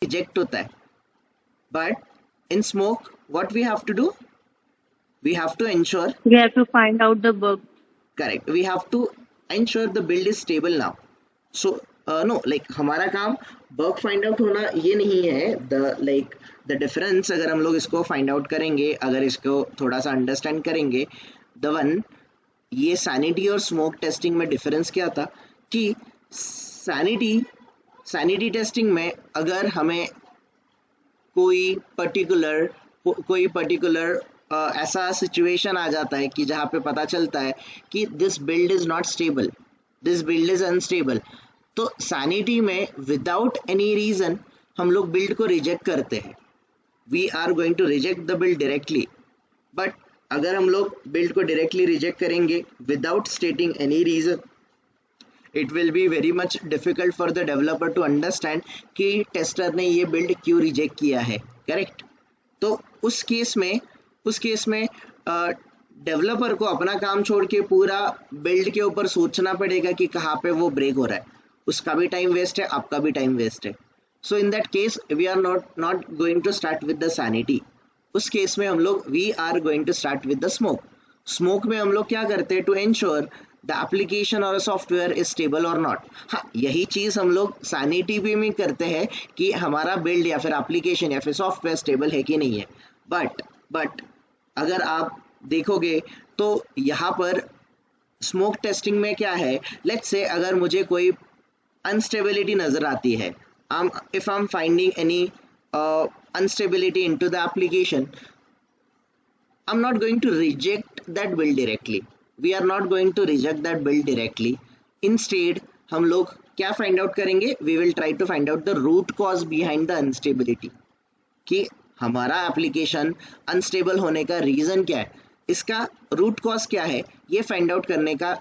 Reject होता है, but in smoke what we have to do, we have to ensure, We have to find out the bug. correct, we have to ensure the build is stable now. So no, like हमारा काम bug find out होना ये नहीं है, the like the difference अगर हम लोग इसको फाइंड आउट करेंगे, अगर इसको थोड़ा सा अंडरस्टैंड करेंगे, द वन, ये सैनिटी और स्मोक टेस्टिंग में डिफरेंस क्या था कि सैनिटी टेस्टिंग में अगर हमें कोई पर्टिकुलर ऐसा सिचुएशन आ जाता है कि जहाँ पे पता चलता है कि this build is not stable, this build is unstable, तो सैनिटी में विदाउट एनी रीजन हम लोग बिल्ड को रिजेक्ट करते हैं, we are going to reject the build directly. But अगर हम लोग बिल्ड को डायरेक्टली रिजेक्ट करेंगे without stating any reason, it will be very much difficult for the developer to understand कि टेस्टर ने ये बिल्ड क्यों रिजेक्ट किया है, करेक्ट. तो उस केस में डेवलपर को अपना काम छोड़ के पूरा बिल्ड के ऊपर सोचना पड़ेगा कि कहाँ पे वो ब्रेक हो रहा है, उसका भी टाइम वेस्ट है, आपका भी टाइम वेस्ट है. So in that case we are not going to start with the sanity. उस केस में हम लोग we are going to start with the smoke में हम लोग क्या करते हैं, टू एंश्योर द एप्लीकेशन और सॉफ्टवेयर इज स्टेबल और नॉट. हाँ, यही चीज हम लोग सैनिटी भी में करते हैं कि हमारा बिल्ड या फिर एप्लीकेशन या फिर सॉफ्टवेयर स्टेबल है कि नहीं है. बट अगर आप देखोगे तो यहाँ पर स्मोक टेस्टिंग में क्या है, लेट्स से अगर मुझे कोई अनस्टेबिलिटी नजर आती है, if I'm finding any instability into the application, I'm not going to reject that build directly. We are not going to reject that build directly. Instead, हम लोग क्या find out करेंगे? We will try to find out the root cause behind the instability. कि हमारा application unstable होने का reason क्या है, इसका रूट कॉज क्या है, ये फाइंड आउट करने का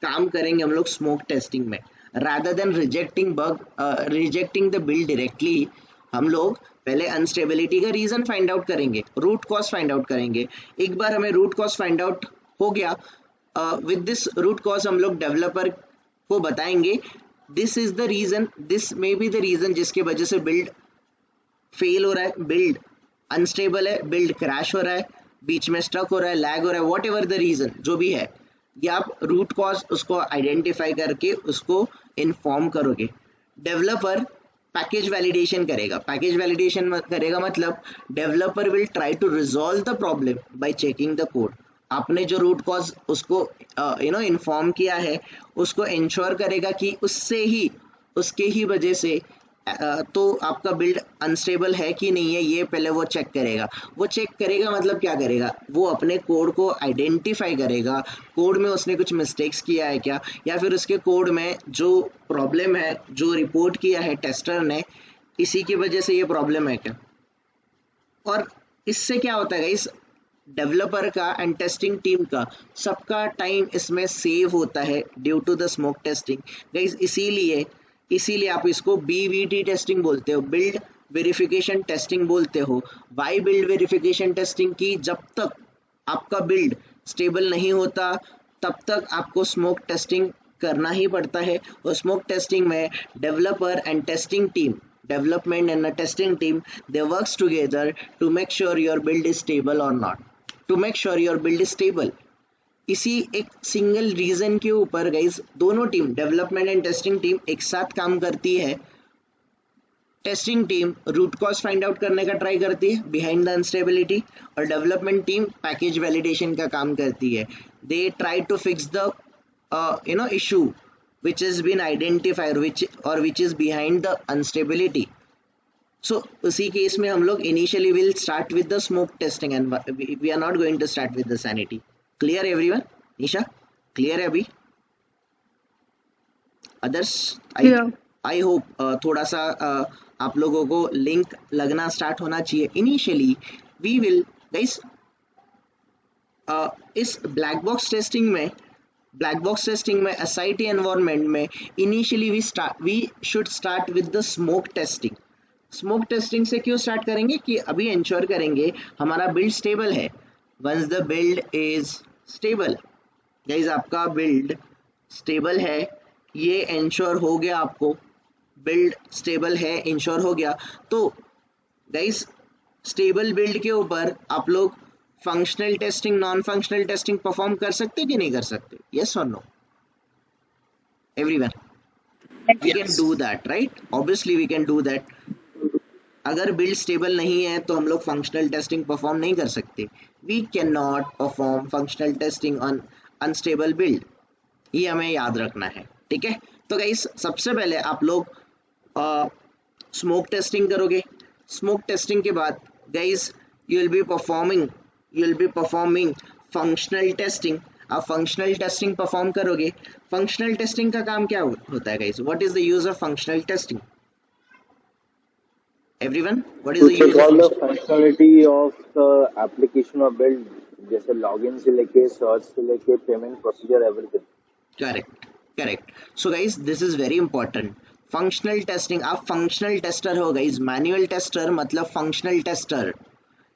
काम करेंगे हम लोग स्मोक टेस्टिंग में. Rather than rejecting the build directly, हम लोग पहले अनस्टेबिलिटी का रीज़न फाइंड आउट करेंगे, रूट कॉज फाइंड आउट करेंगे. एक बार हमें रूट कॉज फाइंड आउट हो गया, विद दिस रूट कॉज हम लोग डेवलपर को बताएंगे this is the reason, this may be the reason जिसके वजह से बिल्ड फेल हो रहा है, बिल्ड अनस्टेबल है, बिल्ड क्रैश हो रहा है, बीच में स्टक हो रहा है, लैग हो रहा है, वॉट एवर द रीजन जो भी है, ये आप रूट कॉज उसको आइडेंटिफाई करके उसको इन्फॉर्म करोगे. डेवलपर पैकेज वैलिडेशन करेगा, पैकेज वैलिडेशन करेगा मतलब developer will try to resolve the problem by checking the code. आपने जो रूट कॉज उसको इन्फॉर्म किया है उसको इंश्योर करेगा कि उसके ही वजह से तो आपका बिल्ड अनस्टेबल है कि नहीं है, ये पहले वो चेक करेगा. वो चेक करेगा मतलब क्या करेगा, वो अपने कोड को आइडेंटिफाई करेगा, कोड में उसने कुछ मिस्टेक्स किया है क्या, या फिर उसके कोड में जो प्रॉब्लम है जो रिपोर्ट किया है टेस्टर ने, इसी की वजह से ये प्रॉब्लम है क्या. और इससे क्या होता है इस डेवलपर का एंड टेस्टिंग टीम का सबका टाइम इसमें सेव होता है due to the smoke testing. Guys इसीलिए आप इसको BVT टेस्टिंग बोलते हो, बिल्ड वेरिफिकेशन टेस्टिंग बोलते हो. वाई बिल्ड वेरिफिकेशन टेस्टिंग की, जब तक आपका बिल्ड स्टेबल नहीं होता तब तक आपको स्मोक टेस्टिंग करना ही पड़ता है. और स्मोक टेस्टिंग में developer and testing team, development and a testing team, they works together to make sure your build is stable or not, to make sure your build is stable. इसी एक single reason के ऊपर guys दोनों team, development and testing team एक साथ काम करती है. Testing team root cause find out करने का ट्राई करती है बिहाइंड द अनस्टेबिलिटी, और डेवलपमेंट टीम पैकेज वैलिडेशन का काम करती है. They try to fix the issue which has been identified which is behind the instability. So उसी केस में हम लोग initially will start with the smoke testing and we are not going to start with the sanity. Clear everyone? Nisha, clear है अभी? Others, I hope थोड़ा सा आप लोगों को लिंक लगना स्टार्ट होना चाहिए. Initially we will guys इस ब्लैक बॉक्स टेस्टिंग में SIT एनवायरनमेंट में initially we should start with the smoke testing. Smoke testing से क्यों स्टार्ट करेंगे कि अभी इंश्योर करेंगे हमारा बिल्ड स्टेबल है. Once the build is stable, guys आपका बिल्ड स्टेबल है, ये इंश्योर हो गया आपको, बिल्ड स्टेबल है, इंश्योर हो गया, तो गाइस स्टेबल बिल्ड के ऊपर आप लोग functional testing, non functional testing perform कर सकते कि नहीं कर सकते? यस और no everyone? We can Yes. Do that, right? Obviously we can do that. अगर बिल्ड स्टेबल नहीं है तो हम लोग फंक्शनल टेस्टिंग परफॉर्म नहीं कर सकते। We can not perform functional testing on unstable build, ये हमें याद रखना है, ठीक है? तो गाइस सबसे पहले आप लोग स्मोक टेस्टिंग करोगे। स्मोक टेस्टिंग के बाद guys you will be performing functional testing. आप फंक्शनल टेस्टिंग परफॉर्म करोगे। फंक्शनल टेस्टिंग का काम क्या होता है guys? What is the use of functional testing? Everyone, what is To the check use of all the functional? functionality of the application or build, जैसे login से लेके search से लेके payment procedure everything. Correct, correct. So guys this is very important. Functional testing, आप functional tester हो guys, manual tester मतलब functional tester.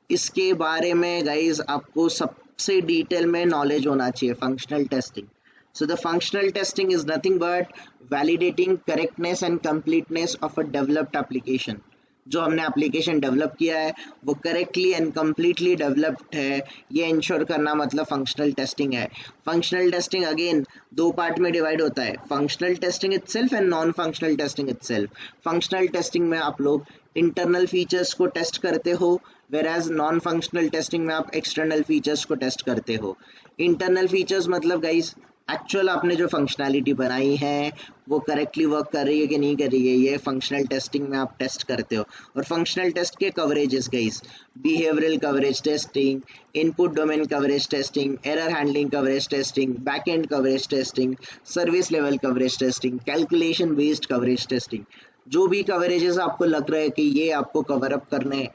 इसके बारे में गाइस आपको सबसे डिटेल में नॉलेज होना चाहिए, functional testing. So the functional testing is nothing but validating correctness and completeness of a developed application. जो हमने एप्लीकेशन डेवलप किया है वो करेक्टली एंड कम्प्लीटली डेवलप्ड है, ये इंश्योर करना मतलब फंक्शनल टेस्टिंग है। फंक्शनल टेस्टिंग अगेन दो पार्ट में डिवाइड होता है, functional testing itself and non functional testing itself. Functional testing में आप लोग इंटरनल फीचर्स को टेस्ट करते हो, वेराज नॉन फंक्शनल टेस्टिंग में आप एक्सटर्नल फीचर्स को टेस्ट करते हो। इंटरनल फीचर्स मतलब गाइस एक्चुअल आपने जो फंक्शनैलिटी बनाई है वो करेक्टली वर्क कर रही है कि नहीं कर रही है, ये फंक्शनल टेस्टिंग में आप टेस्ट करते हो। और फंक्शनल टेस्ट के coverages guys, behavioural coverage testing, input domain coverage testing, error handling coverage testing, back and coverage testing, service level coverage testing, calculation based coverage testing. जो भी कवरेजेस आपको लग रहा है कि ये आपको कवर अप करने,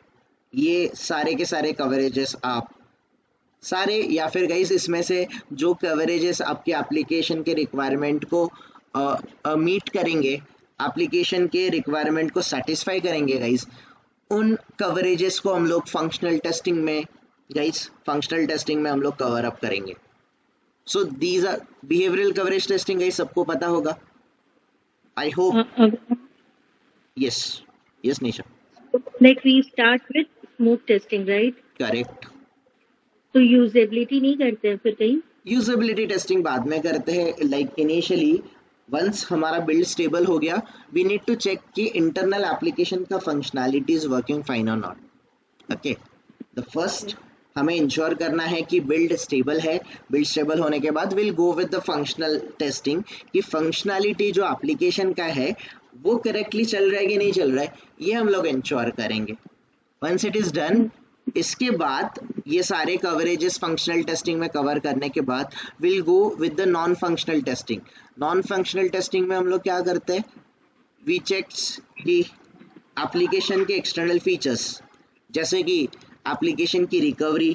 ये सारे के सारे कवरेजेस आप सारे, या फिर गाइस इसमें से जो कवरेजेस आपके एप्लीकेशन के रिक्वायरमेंट को मीट करेंगे, एप्लीकेशन के रिक्वायरमेंट को सेटिस्फाई करेंगे गाइस, उन कवरेजेस को हम लोग फंक्शनल टेस्टिंग में हम लोग कवर अप करेंगे। So these are behavioural coverage testing guys, सबको पता होगा I hope. Yes, yes Nisha, Like we start with smoke testing, right? Correct. तो यूजेबिलिटी नहीं करते हैं फिर कहीं? यूजेबिलिटी टेस्टिंग बाद में करते हैं, लाइक इनिशियली वंस हमारा बिल्ड स्टेबल हो गया वी नीड टू चेक कि इंटरनल एप्लीकेशन का फंक्शनैलिटी इज वर्किंग फाइन और नॉट। ओके, द फर्स्ट हमें इंश्योर करना है कि बिल्ड स्टेबल है। बिल्ड स्टेबल होने के बाद will go with the functional testing कि फंक्शनैलिटी जो एप्लीकेशन का है वो करेक्टली चल रहा है कि नहीं चल रहा है, ये हम लोग इंश्योर करेंगे। वंस इट इज डन, इसके बाद ये सारे कवरेजेस फंक्शनल टेस्टिंग में कवर करने के बाद will go with the non functional testing. Non functional testing में हम लोग क्या करते हैं, वी चेक्स कि एप्लीकेशन के एक्सटर्नल फीचर्स जैसे कि एप्लीकेशन की रिकवरी,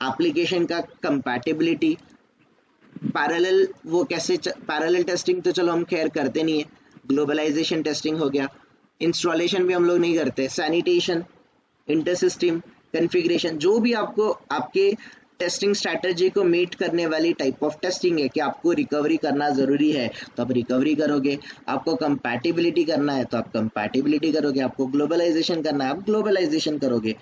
एप्लीकेशन का कंपैटिबिलिटी, पैरेलल वो कैसे पैरेलल टेस्टिंग तो चलो हम खैर करते नहीं है, ग्लोबलाइजेशन टेस्टिंग हो गया, इंस्टॉलेशन भी हम लोग नहीं करते, सैनिटेशन, इंटर सिस्टम कॉन्फ़िगरेशन, जो भी आपको आपके टेस्टिंग स्ट्रैटेजी को मीट करने वाली टाइप ऑफ टेस्टिंग है कि आपको रिकवरी करना ज़रूरी है तो आप रिकवरी करोगे, आपको कंपैटिबिलिटी करना है तो आप कंपैटिबिलिटी करोगे, आपको ग्लोबलाइजेशन करना है आप ग्लोबलाइजेशन करोगे।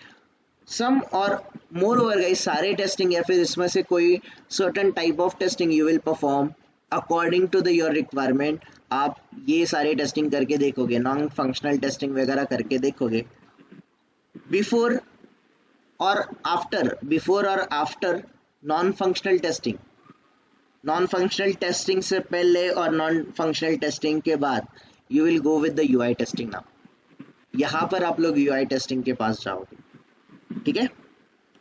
सम और मोर ओवर गाइस सारे टेस्टिंग या फिर इसमें से कोई certain type of testing you will perform according to the your requirement. आप ये सारे टेस्टिंग करके देखोगे, नॉन फंक्शनल टेस्टिंग वगैरह करके देखोगे। बिफोर और after non functional testing, non functional testing से पहले और नॉन फंक्शनल टेस्टिंग के बाद you will go with the UI testing. Now यहाँ पर आप लोग यूआई टेस्टिंग के पास जाओगे, ठीक है।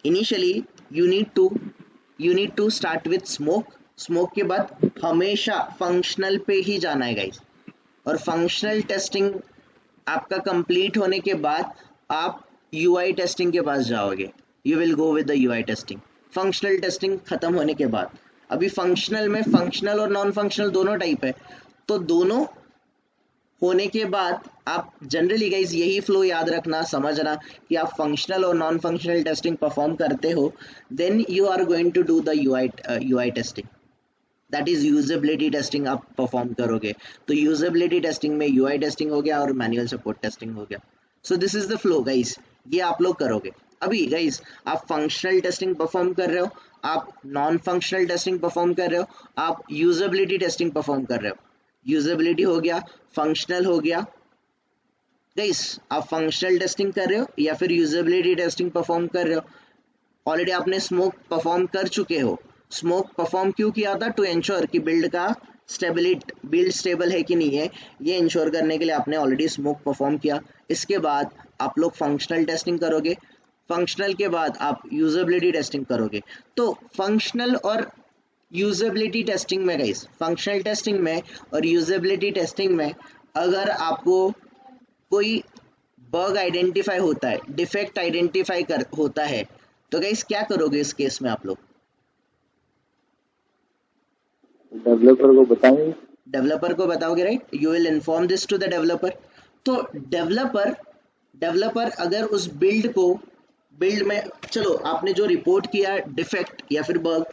Initially you need to start with smoke के बाद हमेशा फंक्शनल पे ही जाना है गाइस, और फंक्शनल टेस्टिंग आपका कंप्लीट होने के बाद आप यूआई टेस्टिंग के पास जाओगे, you will go with the UI testing. Functional testing खत्म होने के बाद, अभी फंक्शनल में फंक्शनल और नॉन फंक्शनल दोनों टाइप है, तो दोनों होने के बाद आप जनरली गाइज यही फ्लो याद रखना, समझना कि आप फंक्शनल और नॉन फंक्शनल टेस्टिंग परफॉर्म करते हो, then you are going to do the UI testing. That is usability testing आप परफॉर्म करोगे। तो यूजेबिलिटी टेस्टिंग में यूआई टेस्टिंग हो गया और मैनुअल सपोर्ट टेस्टिंग हो गया। So this is the flow guys, ये आप लोग करोगे। अभी गाइस आप फंक्शनल टेस्टिंग परफॉर्म कर रहे हो, आप नॉन फंक्शनल टेस्टिंग परफॉर्म कर रहे हो, आप यूजेबिलिटी टेस्टिंग परफॉर्म कर रहे हो। यूजेबिलिटी हो गया, फंक्शनल हो गया। गाइस आप फंक्शनल टेस्टिंग कर रहे हो या फिर यूजेबिलिटी टेस्टिंग परफॉर्म कर रहे हो। ऑलरेडी आपने स्मोक परफॉर्म कर चुके हो। स्मोक परफॉर्म क्यों किया था? टू इंश्योर कि बिल्ड स्टेबल है कि नहीं है, ये इंश्योर करने के लिए आपने ऑलरेडी स्मोक परफॉर्म किया। इसके बाद आप लोग फंक्शनल टेस्टिंग करोगे, फंक्शनल के बाद आप यूजेबिलिटी टेस्टिंग करोगे। तो फंक्शनल और यूजेबिलिटी टेस्टिंग में गाइस, फंक्शनल टेस्टिंग में और यूजेबिलिटी टेस्टिंग में अगर आपको कोई बग आइडेंटिफाई होता है, डिफेक्ट आइडेंटिफाई होता है, तो गाइस क्या करोगे इस केस में आप लोग? डेवलपर को बताएंगे। डेवलपर को बताओगे, right? You will inform this to the developer. तो डेवलपर अगर उस बिल्ड में, चलो आपने जो रिपोर्ट किया डिफेक्ट या फिर बग,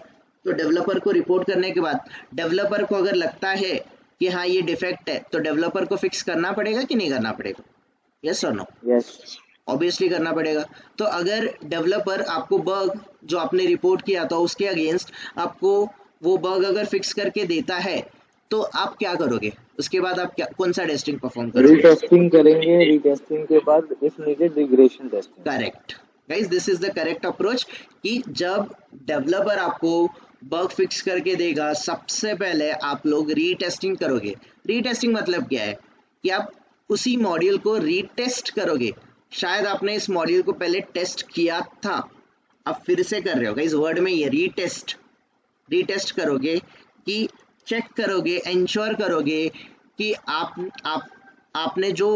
तो डेवलपर को रिपोर्ट करने के बाद डेवलपर को अगर लगता है कि हाँ ये डिफेक्ट है, तो डेवलपर को फिक्स करना पड़ेगा कि नहीं करना पड़ेगा? यस और नो? यस। ऑब्वियसली करना पड़ेगा। तो अगर डेवलपर आपको बग जो आपने रिपोर्ट किया था उसके अगेंस्ट आपको वो बग अगर फिक्स करके देता है, तो आप क्या करोगे? उसके बाद आप कौन सा टेस्टिंग परफॉर्म करोगे? रीटेस्टिंग करेंगे, रीटेस्टिंग के बाद if needed regression testing. Correct guys, this is the correct approach कि जब डेवलपर आपको बग फिक्स करके देगा, सबसे पहले आप लोग रीटेस्टिंग करोगे। रीटेस्टिंग मतलब क्या है? कि आप उसी मॉड्यूल को रीटेस्ट करोगे। शायद आपने इस मॉड्यूल को पहले टेस्ट किया था, अब फिर से कर रहे हो। गाइस वर्ड में ये रीटेस्ट करोगे कि चेक करोगे, इंश्योर करोगे कि आपने जो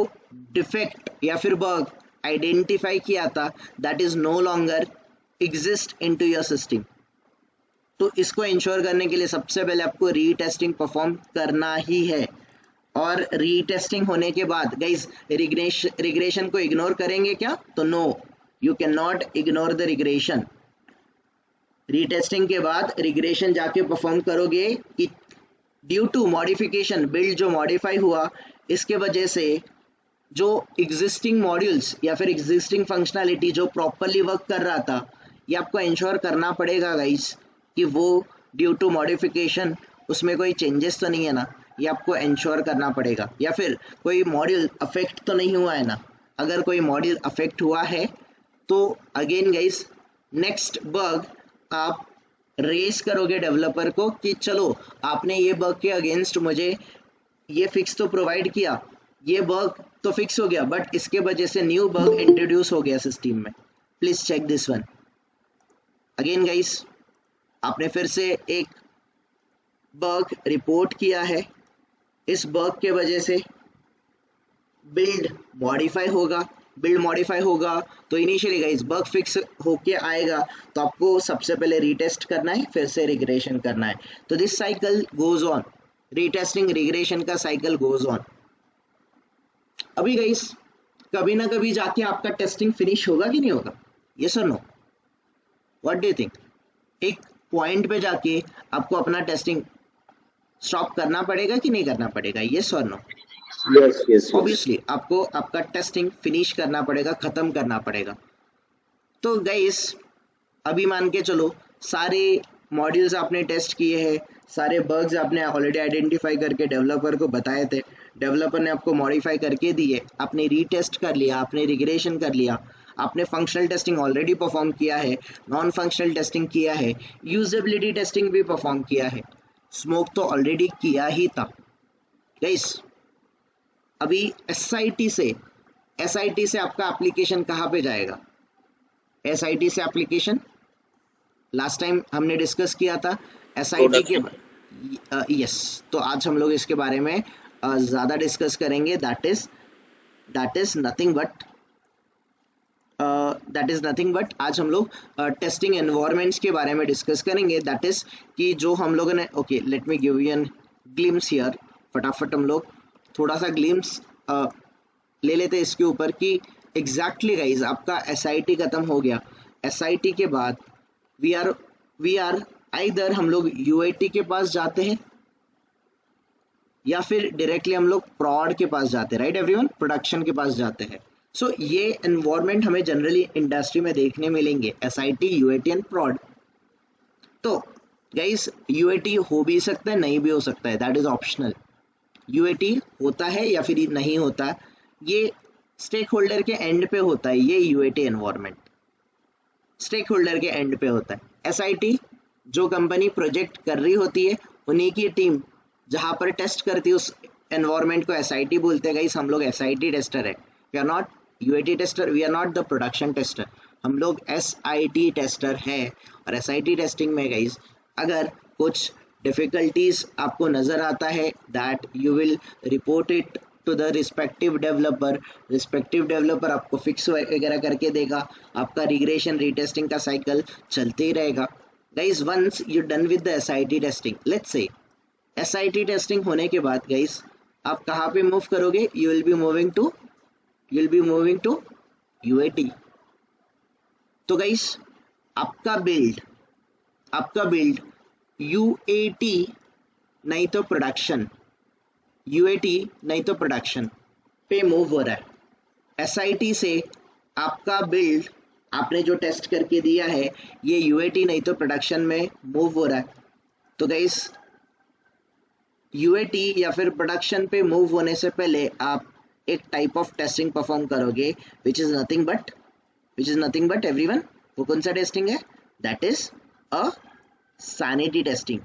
डिफेक्ट या फिर बग आइडेंटिफाई किया था that is no longer exist into your system. तो इसको इंश्योर करने के लिए सबसे पहले आपको रीटेस्टिंग परफॉर्म करना ही है। और रीटेस्टिंग होने के बाद गाइस रिग्रेशन को इग्नोर करेंगे क्या? तो no, you can not ignore the regression. Retesting के बाद रिग्रेशन जाके परफॉर्म करोगे कि ड्यू टू मॉडिफिकेशन, बिल्ड जो मॉडिफाई हुआ, इसके वजह से जो एग्जिस्टिंग मॉड्यूल्स या फिर एग्जिस्टिंग फंक्शनैलिटी जो प्रॉपरली वर्क कर रहा था, ये आपको इंश्योर करना पड़ेगा गाइस कि वो ड्यू टू मॉडिफिकेशन उसमें कोई चेंजेस तो नहीं है ना, ये आपको इंश्योर करना पड़ेगा। या फिर कोई मॉड्यूल अफेक्ट तो नहीं हुआ है ना। अगर कोई मॉड्यूल अफेक्ट हुआ है तो अगेन गाइस नेक्स्ट बग आप रेस करोगे डेवलपर को कि चलो आपने ये बग के अगेंस्ट मुझे ये फिक्स तो प्रोवाइड किया, ये बग तो फिक्स हो गया, बट इसके वजह से न्यू बग इंट्रोड्यूस हो गया सिस्टम में, please check this one. Again guys आपने फिर से एक बग रिपोर्ट किया है, इस बग के वजह से बिल्ड मॉडिफाई होगा तो इनिशियली गाइस बग फिक्स होके आएगा, तो आपको सबसे पहले रीटेस्ट करना है, फिर से रिग्रेशन करना है। तो this cycle goes on, retesting regression का साइकिल गोज ऑन। अभी गाइस कभी ना कभी जाके आपका टेस्टिंग फिनिश होगा कि नहीं होगा? यस और no? What do you think? एक पॉइंट पे जाके आपको अपना टेस्टिंग स्टॉप करना पड़ेगा कि नहीं करना पड़ेगा? यस और नो? Yes yes. ऑब्वियसली आपको आपका टेस्टिंग फिनिश करना पड़ेगा, खत्म करना पड़ेगा। तो गाइस अभी मान के चलो सारे मॉड्यूल्स आपने टेस्ट किए हैं, सारे बग्स आपने ऑलरेडी आइडेंटिफाई करके डेवलपर को बताए थे, डेवलपर ने आपको मॉडिफाई करके दिए, आपने रीटेस्ट कर लिया, आपने रिग्रेशन कर लिया, आपने फंक्शनल टेस्टिंग ऑलरेडी परफॉर्म किया है, नॉन फंक्शनल टेस्टिंग किया है, यूजेबिलिटी टेस्टिंग भी परफॉर्म किया है, स्मोक तो ऑलरेडी किया ही था। गाइस अभी SIT से आपका एप्लीकेशन कहाँ पे जाएगा? SIT से एप्लीकेशन लास्ट टाइम हमने डिस्कस किया था SIT के यस, तो आज हम लोग इसके बारे में ज़्यादा डिस्कस करेंगे। दैट इज नथिंग बट आज हम लोग टेस्टिंग एनवायरनमेंट्स के बारे में डिस्कस करेंगे। दैट इज कि जो हम लोगों ने, okay let me give you an glimpse here, फटाफट हम लोग थोड़ा सा ग्लिम्स ले लेते हैं इसके ऊपर कि एग्जैक्टली गाइज आपका SIT खत्म हो गया। SIT के बाद वी आर आइदर हम लोग यूएटी के पास जाते हैं या फिर डायरेक्टली हम लोग प्रॉड के पास जाते हैं, राइट एवरीवन, प्रोडक्शन के पास जाते हैं। सो ये एनवायरनमेंट हमें जनरली इंडस्ट्री में देखने मिलेंगे, एसआईटी, यूएटी एंड प्रॉड। तो गाइस यूएटी हो भी सकता है, नहीं भी हो सकता है, दैट इज ऑप्शनल। यूएटी होता है या फिर नहीं होता, ये स्टेक होल्डर के एंड पे होता है। ये यूएटी एनवायरनमेंट स्टेक होल्डर के एंड पे होता है। एसआईटी जो कंपनी प्रोजेक्ट कर रही होती है, उन्हीं की टीम जहाँ पर टेस्ट करती है उस एनवायरनमेंट को एसआईटी बोलते हैं। गाइस हम लोग एसआईटी टेस्टर है, we are not UAT tester, we are not the production tester, हम लोग एसआईटी टेस्टर है। और एसआईटी टेस्टिंग में गाइस अगर कुछ डिफिकल्टीज आपको नजर आता है, that you will report it to the respective developer आपको फिक्स वगैरह करके देगा। आपका रिग्रेशन रीटेस्टिंग का साइकिल चलते ही रहेगा। Guys once you done with the SIT testing, let's से एसआईटी टेस्टिंग होने के बाद गाइस आप कहाँ पे मूव करोगे, you will be moving to UAT. तो गाइस आपका बिल्ड यूएटी नहीं तो प्रोडक्शन, यूएटी नहीं तो प्रोडक्शन पे मूव हो रहा है। एसआईटी से आपका बिल्ड आपने जो टेस्ट करके दिया है ये यूएटी नहीं तो प्रोडक्शन में मूव हो रहा है। तो गाइस यूएटी या फिर प्रोडक्शन पे मूव होने से पहले आप एक टाइप ऑफ टेस्टिंग परफॉर्म करोगे विच इज नथिंग बट एवरीवन, वो कौन सा टेस्टिंग है, that is a sanity testing.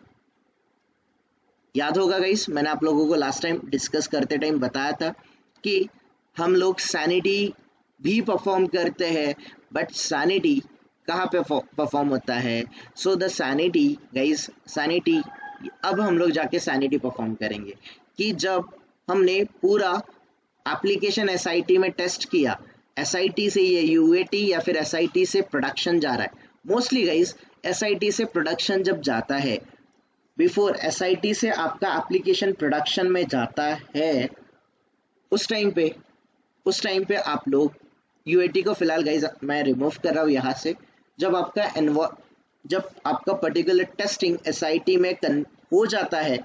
याद होगा गाइस मैंने आप लोगों को लास्ट टाइम डिस्कस करते टाइम बताया था कि हम लोग सैनिटी भी परफॉर्म करते हैं, बट सैनिटी कहाँ पे परफॉर्म होता है। So the sanity guys, sanity अब हम लोग जाके सैनिटी परफॉर्म करेंगे कि जब हमने पूरा एप्लीकेशन एसआईटी में टेस्ट किया, एसआईटी से ये यूएटी या फिर एसआईटी से प्रोडक्शन जा रहा है। मोस्टली गाइस एसआईटी से प्रोडक्शन जब जाता है, बिफोर एसआईटी से आपका एप्लीकेशन प्रोडक्शन में जाता है, उस टाइम पे आप लोग यूएटी को फिलहाल गाइस मैं रिमूव कर रहा हूँ यहाँ से। जब आपका पर्टिकुलर टेस्टिंग एसआईटी में हो जाता है,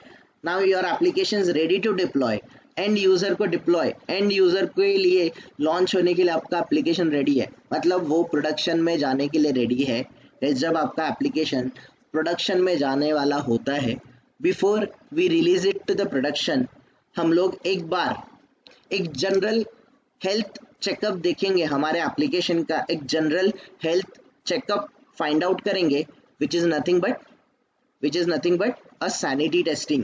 now your application is ready to deploy, and user के लिए लॉन्च होने के लिए आपका एप्लीकेशन रेडी है, मतलब वो प्रोडक्शन में जाने के लिए रेडी है। जब आपका एप्लीकेशन प्रोडक्शन में जाने वाला होता है, before we release it to the production, हम लोग एक जनरल हेल्थ चेकअप देखेंगे, हमारे एप्लीकेशन का एक general health checkup find out करेंगे, which is nothing but a sanity testing.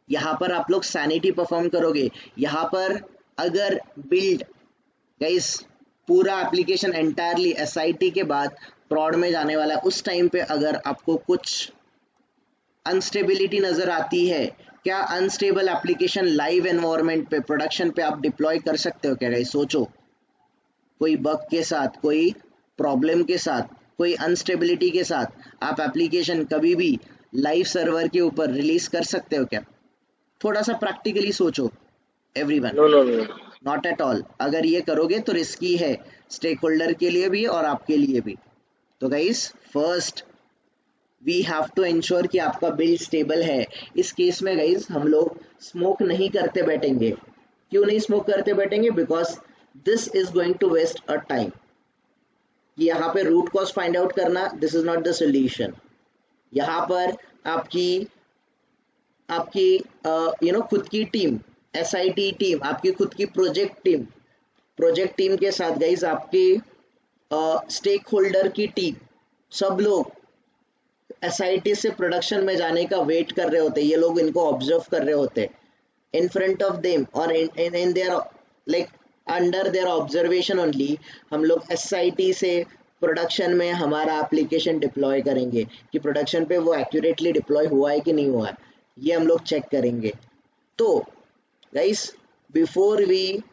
यहाँ पर आप लोग सैनिटी परफॉर्म करोगे। यहाँ पर अगर बिल्ड गाइस पूरा एप्लीकेशन एंटायरली एसआईटी के बाद प्रॉड में जाने वाला है, उस टाइम पे अगर आपको कुछ अनस्टेबिलिटी नजर आती है, क्या अनस्टेबल एप्लीकेशन लाइव एनवायरनमेंट पे प्रोडक्शन पे आप डिप्लॉय कर सकते हो क्या गाइस? सोचो, कोई बग के साथ, कोई प्रॉब्लम के साथ, कोई अनस्टेबिलिटी के साथ आप एप्लीकेशन कभी भी लाइव सर्वर के ऊपर रिलीज कर सकते हो क्या? थोड़ा सा प्रैक्टिकली सोचो everyone. No, not at all. अगर ये करोगे तो रिस्की है, स्टेक होल्डर के लिए भी और आपके लिए भी। तो guys first we have to ensure कि आपका बिल्ड स्टेबल है। इस केस में गाइस हम लोग स्मोक नहीं करते बैठेंगे। क्यों नहीं स्मोक करते बैठेंगे? Because this is going to waste a time. यहाँ पे रूट कॉज फाइंड आउट करना, this is not the solution. यहाँ पर आपकी खुद की टीम, एसआईटी टीम, आपकी खुद की प्रोजेक्ट टीम के साथ गाइस आपके स्टेक होल्डर की टीम, सब लोग एसआईटी से प्रोडक्शन में जाने का वेट कर रहे होते। ये लोग इनको ऑब्जर्व कर रहे होते इन फ्रंट ऑफ देम और in their like under their observation only. हम लोग एसआईटी से प्रोडक्शन में हमारा एप्लीकेशन डिप्लॉय करेंगे कि प्रोडक्शन पे वो एक्यूरेटली डिप्लॉय हुआ है कि नहीं हुआ है, ये हम लोग चेक करेंगे। तो guys before we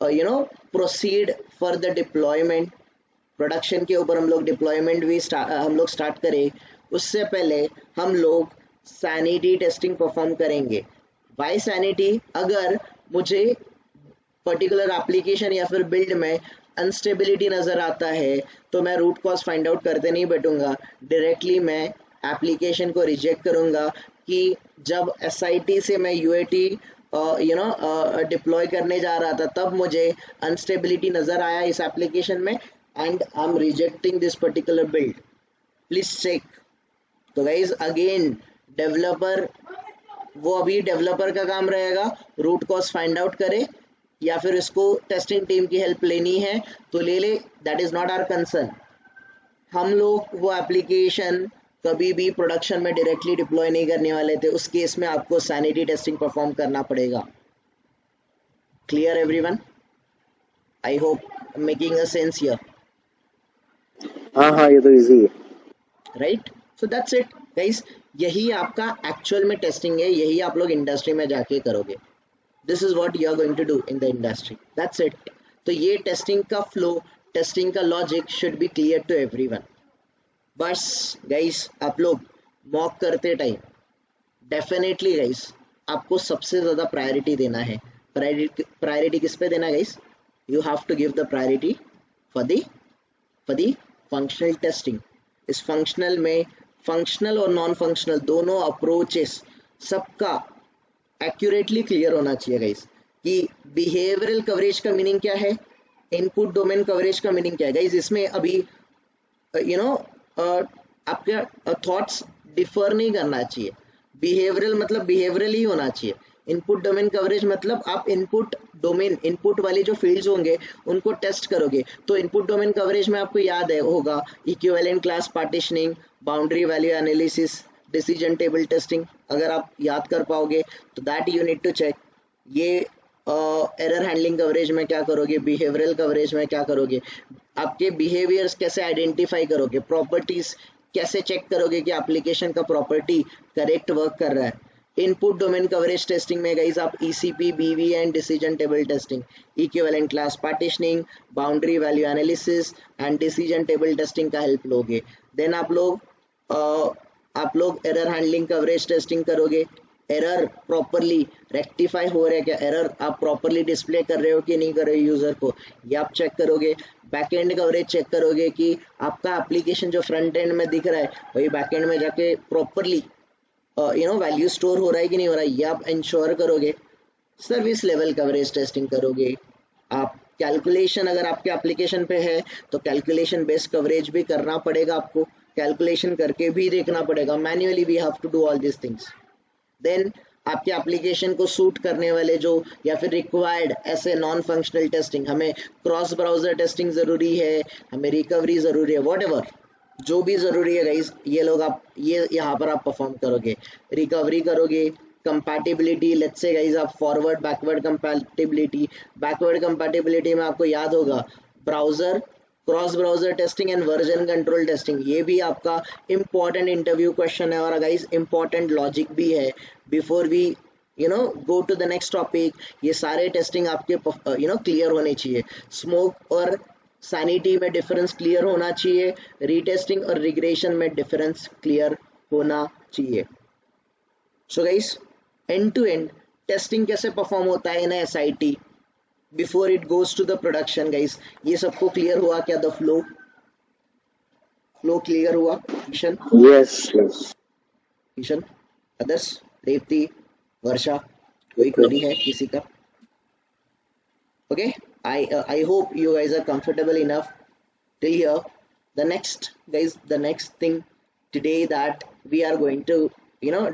proceed for the deployment, production के ऊपर हम लोग डिप्लॉयमेंट भी हम लोग स्टार्ट करें, उससे पहले हम लोग सैनिटी टेस्टिंग परफॉर्म करेंगे। बाय सैनिटी, अगर मुझे पर्टिकुलर एप्लीकेशन या फिर बिल्ड में अनस्टेबिलिटी नज़र आता है तो मैं रूट कॉज फाइंड आउट करते नहीं बैठूंगा, डायरेक्टली मैं एप्लीकेशन को रिजेक्ट करूंगा कि जब SIT से मैं UAT डिप्लॉय करने जा रहा था तब मुझे अनस्टेबिलिटी नज़र आया इस एप्लीकेशन में and I am rejecting this particular build, please check. तो गाइज अगेन डेवलपर, वो अभी डेवलपर का काम रहेगा रूट कॉज फाइंड आउट करे, या फिर इसको टेस्टिंग टीम की हेल्प लेनी है तो ले ले, that is not our concern. हम लोग वो एप्लीकेशन कभी भी प्रोडक्शन में डायरेक्टली डिप्लॉय नहीं करने वाले थे, उस केस में आपको सैनिटी टेस्टिंग परफॉर्म करना पड़ेगा। Clear everyone? I hope making a sense here, हाँ ये तो इजी है। Right? So that's it guys, यही आपका एक्चुअल में टेस्टिंग है, यही आप लोग इंडस्ट्री में जाके करोगे। This is what you are going to do in the industry, that's it. तो ये टेस्टिंग का फ्लो, टेस्टिंग का logic should be clear to everyone. बस गाइस आप लोग मॉक करते टाइम डेफिनेटली गाइस आपको सबसे ज़्यादा प्रायोरिटी देना है। प्रायोरिटी किस पे देना guys? You have to give the priority for the functional testing. इस फंक्शनल में फंक्शनल और नॉन फंक्शनल दोनों अप्रोचेस सबका एक्यूरेटली क्लियर होना चाहिए गाइस। कि बिहेवियरल कवरेज का मीनिंग क्या है, इनपुट डोमेन कवरेज का मीनिंग क्या है गाइस। इसमें अभी आपके थॉट्स डिफर नहीं करना चाहिए। बिहेवियरल मतलब बिहेवियरल ही होना चाहिए। इनपुट डोमेन कवरेज मतलब आप इनपुट डोमेन, इनपुट वाले जो फील्ड्स होंगे उनको टेस्ट करोगे। तो इनपुट डोमेन कवरेज में आपको याद है होगा equivalent class partitioning, boundary value analysis, decision table testing. अगर आप याद कर पाओगे तो that you need to check. ये एरर हैंडलिंग कवरेज में क्या करोगे, बिहेवियरल कवरेज में क्या करोगे, आपके बिहेवियर्स कैसे आइडेंटिफाई करोगे, प्रॉपर्टीज कैसे चेक करोगे कि एप्लीकेशन का प्रॉपर्टी करेक्ट वर्क कर रहा है। इनपुट डोमेन कवरेज टेस्टिंग में गाइस आप ECP, BV and decision table testing, equivalent class partitioning, boundary value analysis and decision table testing का हेल्प लोगे। देन आप लोग एरर हैंडलिंग कवरेज टेस्टिंग करोगे। एरर प्रॉपरली रेक्टिफाई हो रहा है क्या, एरर आप प्रॉपरली डिस्प्ले कर रहे हो कि नहीं कर रहे हो यूजर को, ये आप चेक करोगे। बैकएंड कवरेज चेक करोगे कि आपका एप्लीकेशन जो फ्रंट एंड में दिख रहा है वही बैकएंड में जाके प्रॉपरली वैल्यू स्टोर हो रहा है कि नहीं हो रहा है, ये आप इंश्योर करोगे। सर्विस लेवल कवरेज टेस्टिंग करोगे आप। कैलकुलेशन अगर आपके एप्लीकेशन पे है तो कैलकुलेशन बेस्ड कवरेज भी करना पड़ेगा आपको, कैलकुलेशन करके भी देखना पड़ेगा। Manually we have to do all this things. Then आपके एप्लीकेशन को सूट करने वाले जो या फिर रिक्वायर्ड ऐसे नॉन फंक्शनल टेस्टिंग, हमें क्रॉस ब्राउजर टेस्टिंग ज़रूरी है, हमें रिकवरी ज़रूरी है, व्हाटएवर जो भी ज़रूरी है गाइस, ये लोग आप ये यहाँ पर आप परफॉर्म करोगे। रिकवरी करोगे, कंपैटिबिलिटी, लेट्स से गाइस आप फॉरवर्ड बैकवर्ड कंपैटिबिलिटी में आपको याद होगा browser, cross browser testing and version control testing, ये भी आपका इम्पॉर्टेंट इंटरव्यू क्वेश्चन है और गाइस इम्पॉर्टेंट लॉजिक भी है। Before we go to the next topic, ये सारे टेस्टिंग आपके क्लियर होने चाहिए। स्मोक और सैनिटी में डिफरेंस क्लियर होना चाहिए, रीटेस्टिंग और रिग्रेशन में डिफरेंस क्लियर होना चाहिए। So guys end to end testing कैसे परफॉर्म होता है in SIT before it goes to the production guys, ये सबको क्लियर हुआ क्या? द फ्लो क्लियर हुआ? किशन, यस अदर्स, रेवती, वर्षा, कोई क्वेरी है किसी का? Okay, I hope you guys are comfortable enough till here. The next thing today that we are going to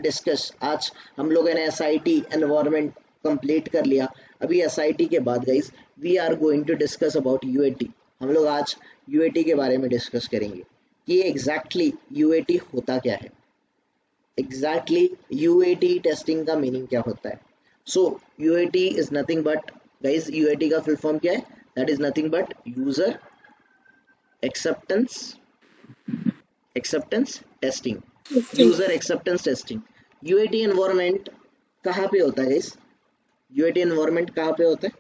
discuss, आज हम लोगों ने SIT environment कंप्लीट कर लिया। अभी SIT के बाद guys we are going to discuss about UAT। हम लोग आज UAT के बारे में डिस्कस करेंगे कि एग्जैक्टली UAT होता क्या है, एग्जैक्टली UAT टेस्टिंग का मीनिंग क्या होता है। सो UAT is nothing but guys, UAT का फुल फॉर्म क्या है? That is nothing but user acceptance testing, user acceptance testing. UAT environment कहाँ पे होता है गाइज? UAT एनवायरनमेंट कहाँ पे होता है?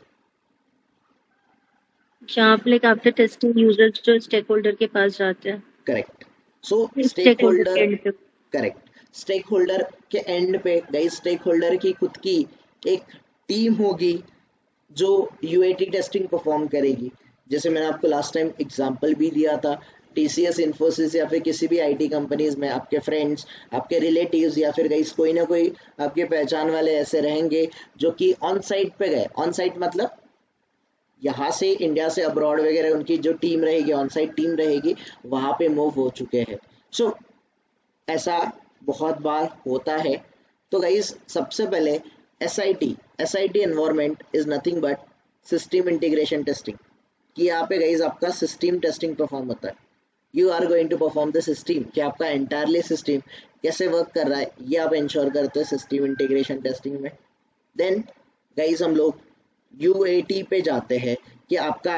जहाँ पे लाइक आफ्टर टेस्टिंग यूजर्स जो स्टेक होल्डर के पास जाते हैं। करेक्ट। सो स्टेक होल्डर के एंड पे। करेक्ट, स्टेक होल्डर के एंड पे गाइस स्टेक होल्डर की खुद की एक टीम होगी जो UAT टेस्टिंग परफॉर्म करेगी। जैसे मैंने आपको लास्ट टाइम एग्जांपल भी दिया था, TCS, इन्फोसिस या फिर किसी भी IT कंपनीज में आपके फ्रेंड्स, आपके रिलेटिव्स या फिर गाइस कोई ना कोई आपके पहचान वाले ऐसे रहेंगे जो कि ऑन साइट पे गए। ऑन साइट मतलब यहाँ से इंडिया से अब्रॉड वगैरह उनकी जो टीम रहेगी, ऑन साइट टीम रहेगी, वहाँ पे मूव हो चुके हैं। सो ऐसा बहुत बार होता है। तो गाइस सबसे पहले SIT environment is nothing but system integration testing, कि यहाँ पे गाइस आपका सिस्टम टेस्टिंग परफॉर्म होता है। You are going to perform the system, कि आपका एंटायरली सिस्टम कैसे वर्क कर रहा है ये आप इंश्योर करते हैं सिस्टम इंटीग्रेशन टेस्टिंग में। देन गाइस हम लोग UAT पे जाते हैं कि आपका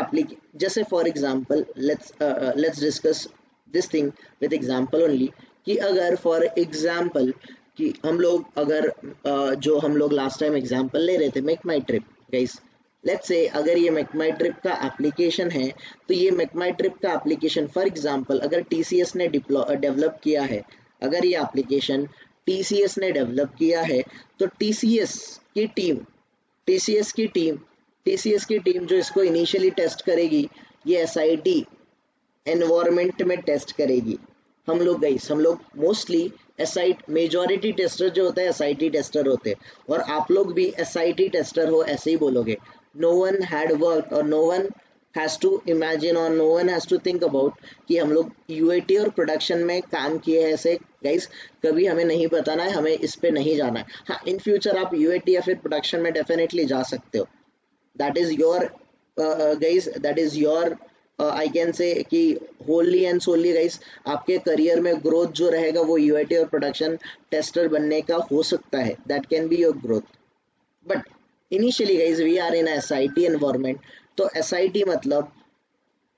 जैसे for example let's discuss this thing with example only, कि अगर फॉर एग्जांपल कि हम लोग अगर जो हम लोग लास्ट टाइम एग्जांपल ले रहे थे make My trip guys, let's say अगर ये मेक माई ट्रिप का एप्लीकेशन है, तो ये मेक माई ट्रिप का एप्लीकेशन फॉर एग्जांपल अगर TCS ने डेवलप किया है, अगर ये एप्लीकेशन TCS ने डेवलप किया है, तो की टीम TCS की टीम जो इसको इनिशियली टेस्ट करेगी, ये SIT एनवायरनमेंट में टेस्ट करेगी। हम लोग मोस्टली मेजॉरिटी टेस्टर जो होता है SIT टेस्टर होते हैं, और आप लोग भी SIT टेस्टर हो ऐसे ही बोलोगे। नो वन हैड वर्क और no one has to imagine और no one has to think about कि हम लोग UAT और प्रोडक्शन में काम किए हैं ऐसे गाइस, कभी हमें नहीं बताना है, हमें इस पे नहीं जाना है। हाँ, इन फ्यूचर आप UAT या फिर प्रोडक्शन में डेफिनेटली जा सकते हो, that is your guys, that is your I can say कि होली एंड सोली गाइस आपके करियर में ग्रोथ जो रहेगा वो UAT और प्रोडक्शन टेस्टर बनने का हो सकता है, that can be your growth. But initially guys we are in SIT environment, तो SIT मतलब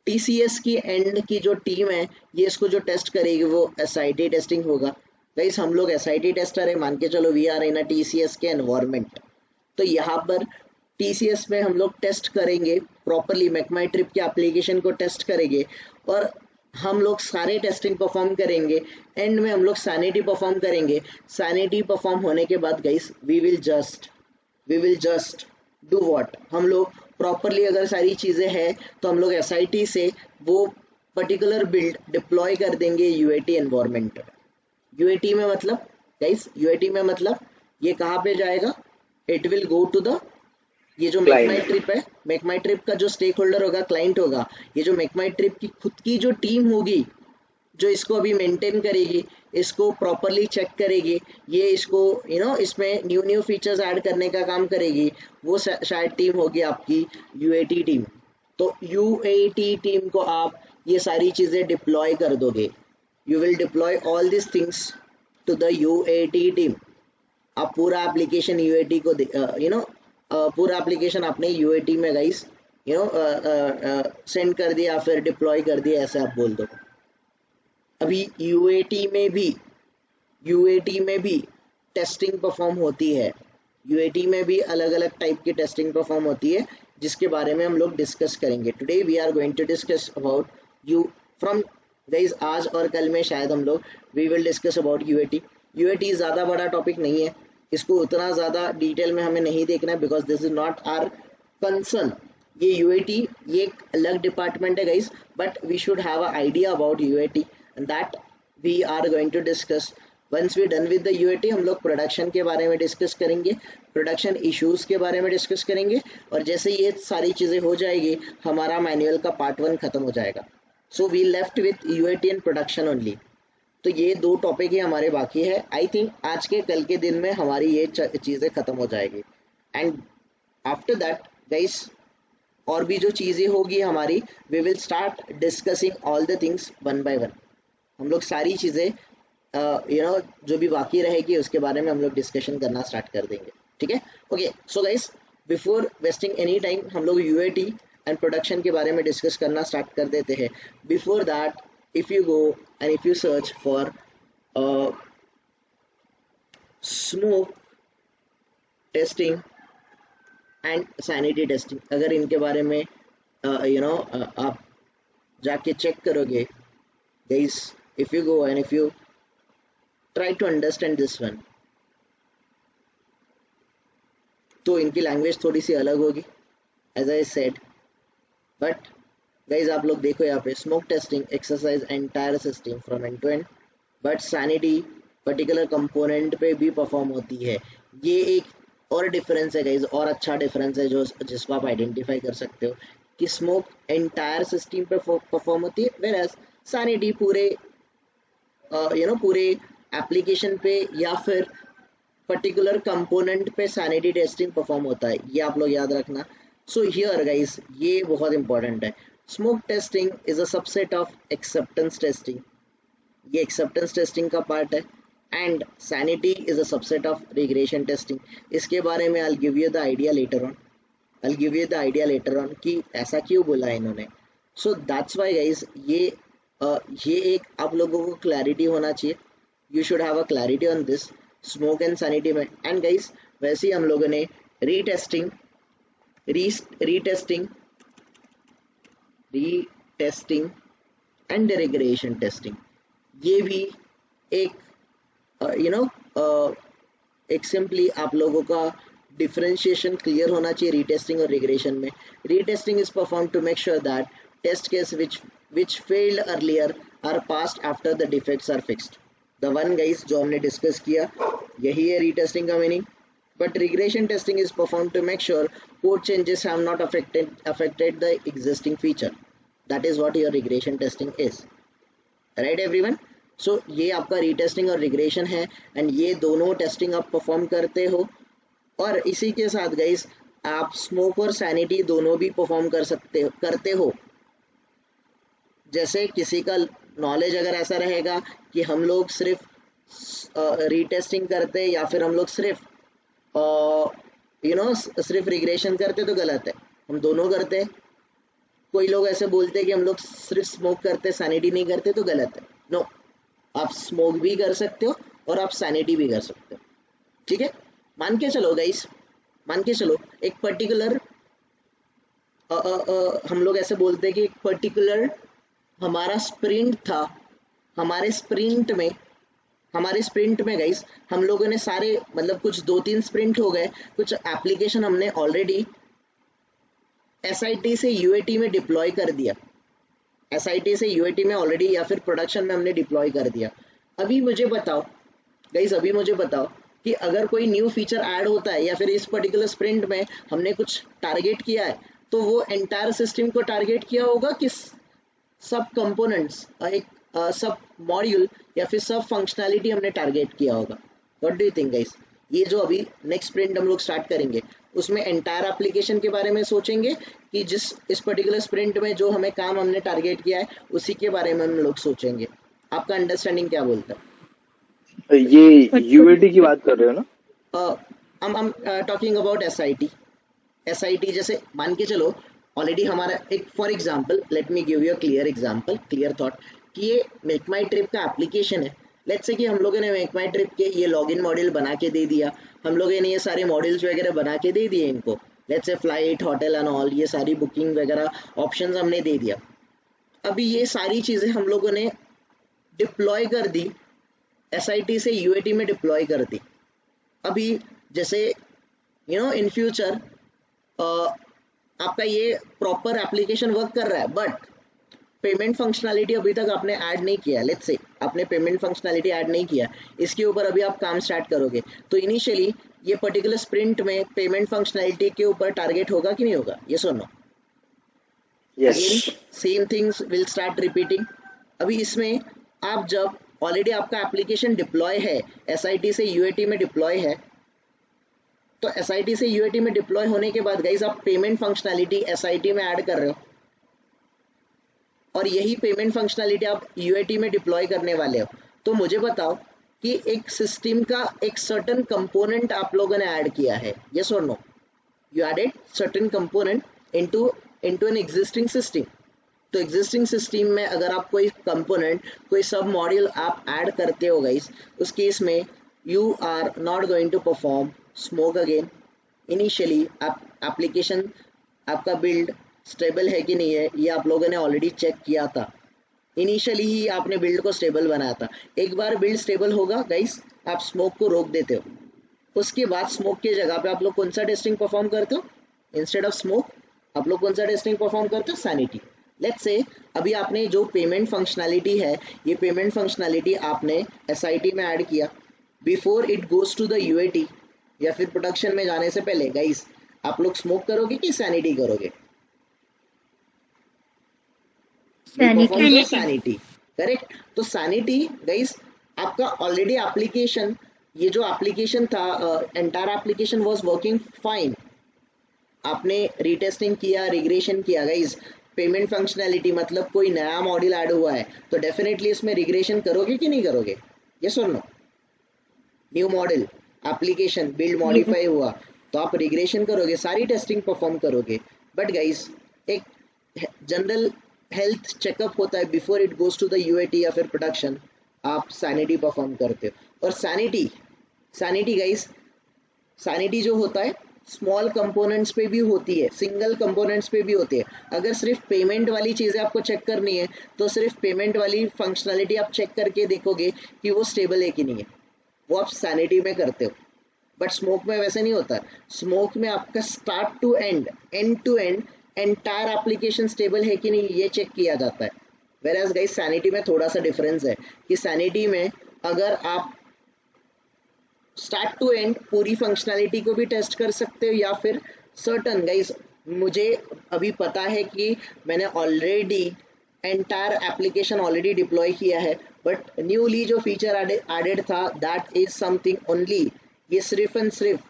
TCS की एंड की जो टीम है ये इसको जो टेस्ट करेगी वो SIT टेस्टिंग होगा। गाइस हम लोग SIT टेस्टर है, मान के चलो वी आर इन TCS के एनवायरनमेंट, तो यहाँ पर TCS में हम लोग टेस्ट करेंगे प्रॉपरली, मेक माई ट्रिप के एप्लीकेशन को टेस्ट करेंगे और हम लोग सारे टेस्टिंग परफॉर्म करेंगे। एंड में हम लोग सैनिटी परफॉर्म करेंगे। सैनिटी परफॉर्म होने के बाद guys we will just do what, हम लोग प्रॉपरली अगर सारी चीज़ें हैं तो हम लोग SIT से वो पर्टिकुलर बिल्ड डिप्लॉय कर देंगे UAT एनवायरनमेंट। UAT में मतलब गाइस, UAT में मतलब ये कहाँ पे जाएगा, it will go to the, ये जो मेक माई ट्रिप है, मेक माई ट्रिप का जो स्टेक होल्डर होगा क्लाइंट होगा, ये जो मेक माई ट्रिप की खुद की जो टीम होगी जो इसको अभी मेंटेन करेगी, इसको प्रॉपरली चेक करेगी, ये इसको इसमें न्यू फीचर्स ऐड करने का काम करेगी, वो शायद टीम होगी आपकी UAT टीम। तो UAT टीम को आप ये सारी चीज़ें डिप्लॉय कर दोगे, you will deploy all this things to the UAT team. आप पूरा एप्लीकेशन UAT को पूरा एप्लीकेशन आपने UAT में गाइस सेंड कर दिया, फिर डिप्लॉय कर दिया, ऐसे आप बोल दो। अभी UAT में भी टेस्टिंग परफॉर्म होती है, UAT में भी अलग अलग टाइप की टेस्टिंग परफॉर्म होती है, जिसके बारे में हम लोग डिस्कस करेंगे। Today we are going to discuss about from guys, आज और कल में शायद हम लोग we will discuss about UAT। UAT ज़्यादा बड़ा टॉपिक नहीं है, इसको उतना ज़्यादा डिटेल में हमें नहीं देखना है, because this is not our concern. ये UAT ये एक अलग डिपार्टमेंट है guys, but we should have a idea about UAT and that we are going to discuss. Once we done with the UAT हम लोग प्रोडक्शन के बारे में डिस्कस करेंगे, प्रोडक्शन इश्यूज़ के बारे में डिस्कस करेंगे, और जैसे ये सारी चीज़ें हो जाएगी हमारा मैनुअल का पार्ट 1 खत्म हो जाएगा। So we left with UAT and production only. तो ये 2 टॉपिक ही हमारे बाकी है। आई थिंक आज के कल के दिन में हमारी ये चीज़ें ख़त्म हो जाएगी, एंड आफ्टर दैट गाइस और भी जो चीज़ें होगी हमारी, we will start discussing all the things one by one. हम लोग सारी चीज़ें जो भी बाकी रहेगी उसके बारे में हम लोग डिस्कशन करना स्टार्ट कर देंगे, ठीक है। Okay, so guys before wasting any time हम लोग UAT एंड प्रोडक्शन के बारे में डिस्कस करना स्टार्ट कर देते हैं। Before that, if you go and if you search for smoke testing and sanity testing, अगर इनके बारे में आप जाके चेक करोगे guys, if you go and if you try to understand this one, तो इनकी लैंग्वेज थोड़ी सी अलग होगी as I said, but guys आप लोग देखो यहाँ पे smoke testing exercise entire system from end to end, but sanity particular component पे भी परफॉर्म होती है। ये एक और डिफरेंस है गाइज, और अच्छा डिफरेंस है जो जिसको आप आइडेंटिफाई कर सकते हो कि स्मोक एंटायर सिस्टम पे परफॉर्म होती है, वेर एज सैनिटी पूरे पूरे एप्लीकेशन पे या फिर पर्टिकुलर कंपोनेंट पे सैनिटी टेस्टिंग परफॉर्म होता है। ये आप लोग याद रखना। सो हियर गाइस ये बहुत इंपॉर्टेंट है। Smoke testing is a subset of acceptance testing, ये एक्सेप्टेंस टेस्टिंग का पार्ट है, and sanity is a subset of regression testing. इसके बारे में I give you the idea later on, I give you the idea later on कि ऐसा क्यों बोला है इन्होंने। सो दैट्स वाई गाइज ये एक आप लोगों को क्लैरिटी होना चाहिए, you should have a clarity on this smoke and sanity में। एंड गाइज वैसे ही हम लोगों ने retesting retesting retesting and regression testing, ये भी एक एक सिंपली आप लोगों का डिफरेंशिएशन क्लियर होना चाहिए रीटेस्टिंग और रिग्रेशन में। Retesting is perform to make sure that test case which failed earlier are passed after the defects are fixed. The one guys जो हमने डिस्कस किया यही है रीटेस्टिंग का meaning. But regression testing is performed to make sure code changes have not affected the existing feature. That is what your regression testing is. Right everyone? So ये आपका retesting और regression है, and ये दोनों testing आप perform करते हो। और इसी के साथ गाइस आप स्मोक और सैनिटी दोनों भी परफॉर्म करते हो। जैसे किसी का नॉलेज अगर ऐसा रहेगा कि हम लोग सिर्फ रीटेस्टिंग करते या फिर हम लोग सिर्फ सिर्फ रिग्रेशन करते तो गलत है, हम दोनों करते हैं। कोई लोग ऐसे बोलते हैं कि हम लोग सिर्फ स्मोक करते सैनिटी नहीं करते तो गलत है। नो, आप स्मोक भी कर सकते हो और आप सैनिटी भी कर सकते हो। ठीक है, मान के चलो गाइस, मान के चलो एक पर्टिकुलर हम लोग ऐसे बोलते हैं कि एक पर्टिकुलर हमारा स्प्रिंट था, हमारे स्प्रिंट में गाइस हम लोगों ने सारे मतलब कुछ 2-3 स्प्रिंट हो गए, कुछ एप्लीकेशन हमने ऑलरेडी SIT से UAT में डिप्लॉय कर दिया, SIT से UAT में ऑलरेडी या फिर प्रोडक्शन में हमने डिप्लॉय कर दिया। अभी मुझे बताओ गाइस, अभी मुझे बताओ कि अगर कोई न्यू फीचर ऐड होता है या फिर इस पर्टिकुलर स्प्रिंट में हमने कुछ टारगेट किया है, तो वो एंटायर सिस्टम को टारगेट किया होगा कि सब कंपोनेंट्स, एक सब मॉड्यूल या फिर सब फंक्शनैलिटी हमने टारगेट किया होगा। What do you think guys? ये जो अभी नेक्स्ट स्प्रिंट हम लोग स्टार्ट करेंगे उसमें एंटायर एप्लीकेशन के बारे में सोचेंगे कि जिस इस पर्टिकुलर स्प्रिंट में जो हमें काम हमने टारगेट किया है उसी के बारे में हम लोग सोचेंगे। आपका अंडरस्टैंडिंग क्या बोलता है? ये UAT की बात कर रहे हो ना? I'm talking about SIT जैसे मान के चलो ऑलरेडी हमारा एक for example, late me give you a clear example, clear thought कि ये मेक माई ट्रिप का एप्लीकेशन है। लेट्स से कि हम लोगों ने मेक माई ट्रिप के ये लॉगिन मॉड्यूल बना के दे दिया, हम लोगों ने ये सारे मॉड्यूल्स वगैरह बना के दे दिए इनको, let's say flight, hotel and all, ये सारी बुकिंग वगैरह ऑप्शंस हमने दे दिया। अभी ये सारी चीज़ें हम लोगों ने डिप्लॉय कर दी, SIT से UAT में डिप्लॉय कर दी। अभी जैसे इन फ्यूचर आपका ये प्रॉपर एप्लीकेशन वर्क कर रहा है, बट पेमेंट फंक्शनैलिटी अभी तक आपने ऐड नहीं किया। लेट्स से आपने पेमेंट फंक्शनैलिटी ऐड नहीं किया, इसके ऊपर अभी आप काम स्टार्ट करोगे, तो इनिशियली ये पर्टिकुलर स्प्रिंट में पेमेंट फंक्शनैलिटी के ऊपर टारगेट होगा कि नहीं होगा? ये सुनो, same things will start repeating. अभी इसमें आप जब ऑलरेडी आपका एप्लीकेशन डिप्लॉय है, SIT से UAT में डिप्लॉय है, तो SIT से UAT में डिप्लॉय होने के बाद गाइस आप पेमेंट फंक्शनैलिटी SIT में ऐड कर रहे हो, और यही पेमेंट फंक्शनैलिटी आप UAT में डिप्लॉय करने वाले हो। तो मुझे बताओ कि एक सिस्टम का एक सर्टेन कंपोनेंट आप लोगों ने ऐड किया है, यस और no? You added certain component into an existing system. तो एग्जिस्टिंग सिस्टम में अगर आप कोई कंपोनेंट, कोई सब मॉड्यूल आप ऐड करते हो गाइस, उस केस में you are not going to perform smoke again. Initially आप एप्लीकेशन आपका बिल्ड स्टेबल है कि नहीं है ये आप लोगों ने ऑलरेडी चेक किया था, इनिशियली ही आपने बिल्ड को स्टेबल बनाया था। एक बार बिल्ड स्टेबल होगा गाइस, आप स्मोक को रोक देते हो, उसके बाद स्मोक की जगह पे आप लोग कौन सा टेस्टिंग परफॉर्म करते हो? इंस्टेड ऑफ स्मोक आप लोग कौन सा टेस्टिंग परफॉर्म करते हो? सैनिटी। लेट्स से अभी आपने जो पेमेंट फंक्शनैलिटी है, ये पेमेंट फंक्शनैलिटी आपने SIT में ऐड किया, before it goes to the UAT या फिर प्रोडक्शन में जाने से पहले गाइस आप लोग स्मोक करोगे कि सैनिटी करोगे? You perform the Sanity. Sanity, correct. तो सैनिटी गाइस आपका ऑलरेडी एप्लीकेशन, ये जो एप्लीकेशन था entire application was working fine, आपने रीटेस्टिंग किया, रिग्रेशन किया गाइस। पेमेंट फंक्शनैलिटी मतलब कोई नया मॉड्यूल ऐड हुआ है तो डेफिनेटली इसमें रिग्रेशन करोगे कि नहीं करोगे? यस और no? New model application build Yes. Modify हुआ तो आप रिग्रेशन करोगे, सारी टेस्टिंग परफॉर्म करोगे। बट गाइस एक जनरल हेल्थ चेकअप होता है before it goes to the UAT या फिर प्रोडक्शन, आप सैनिटी परफॉर्म करते हो। और सैनिटी सैनिटी गाइस, सैनिटी जो होता है स्मॉल कंपोनेंट्स पे भी होती है, सिंगल कंपोनेंट्स पे भी होती है। अगर सिर्फ पेमेंट वाली चीज़ें आपको चेक करनी है तो सिर्फ पेमेंट वाली फंक्शनैलिटी आप चेक करके देखोगे कि वो स्टेबल है कि नहीं है, वो आप सैनिटी में करते हो। बट स्मोक में वैसे नहीं होता। स्मोक में आपका start to end, end to end entire application stable है कि नहीं ये चेक किया जाता है। वेयर एज गाइस सैनिटी में थोड़ा सा डिफरेंस है कि सैनिटी में अगर आप स्टार्ट टू एंड पूरी फंक्शनैलिटी को भी टेस्ट कर सकते हो या फिर सर्टन गाइस, मुझे अभी पता है कि मैंने already entire application already deploy किया है बट न्यूली जो फीचर एडेड था दैट इज समथिंग ओनली, ये सिर्फ एंड सिर्फ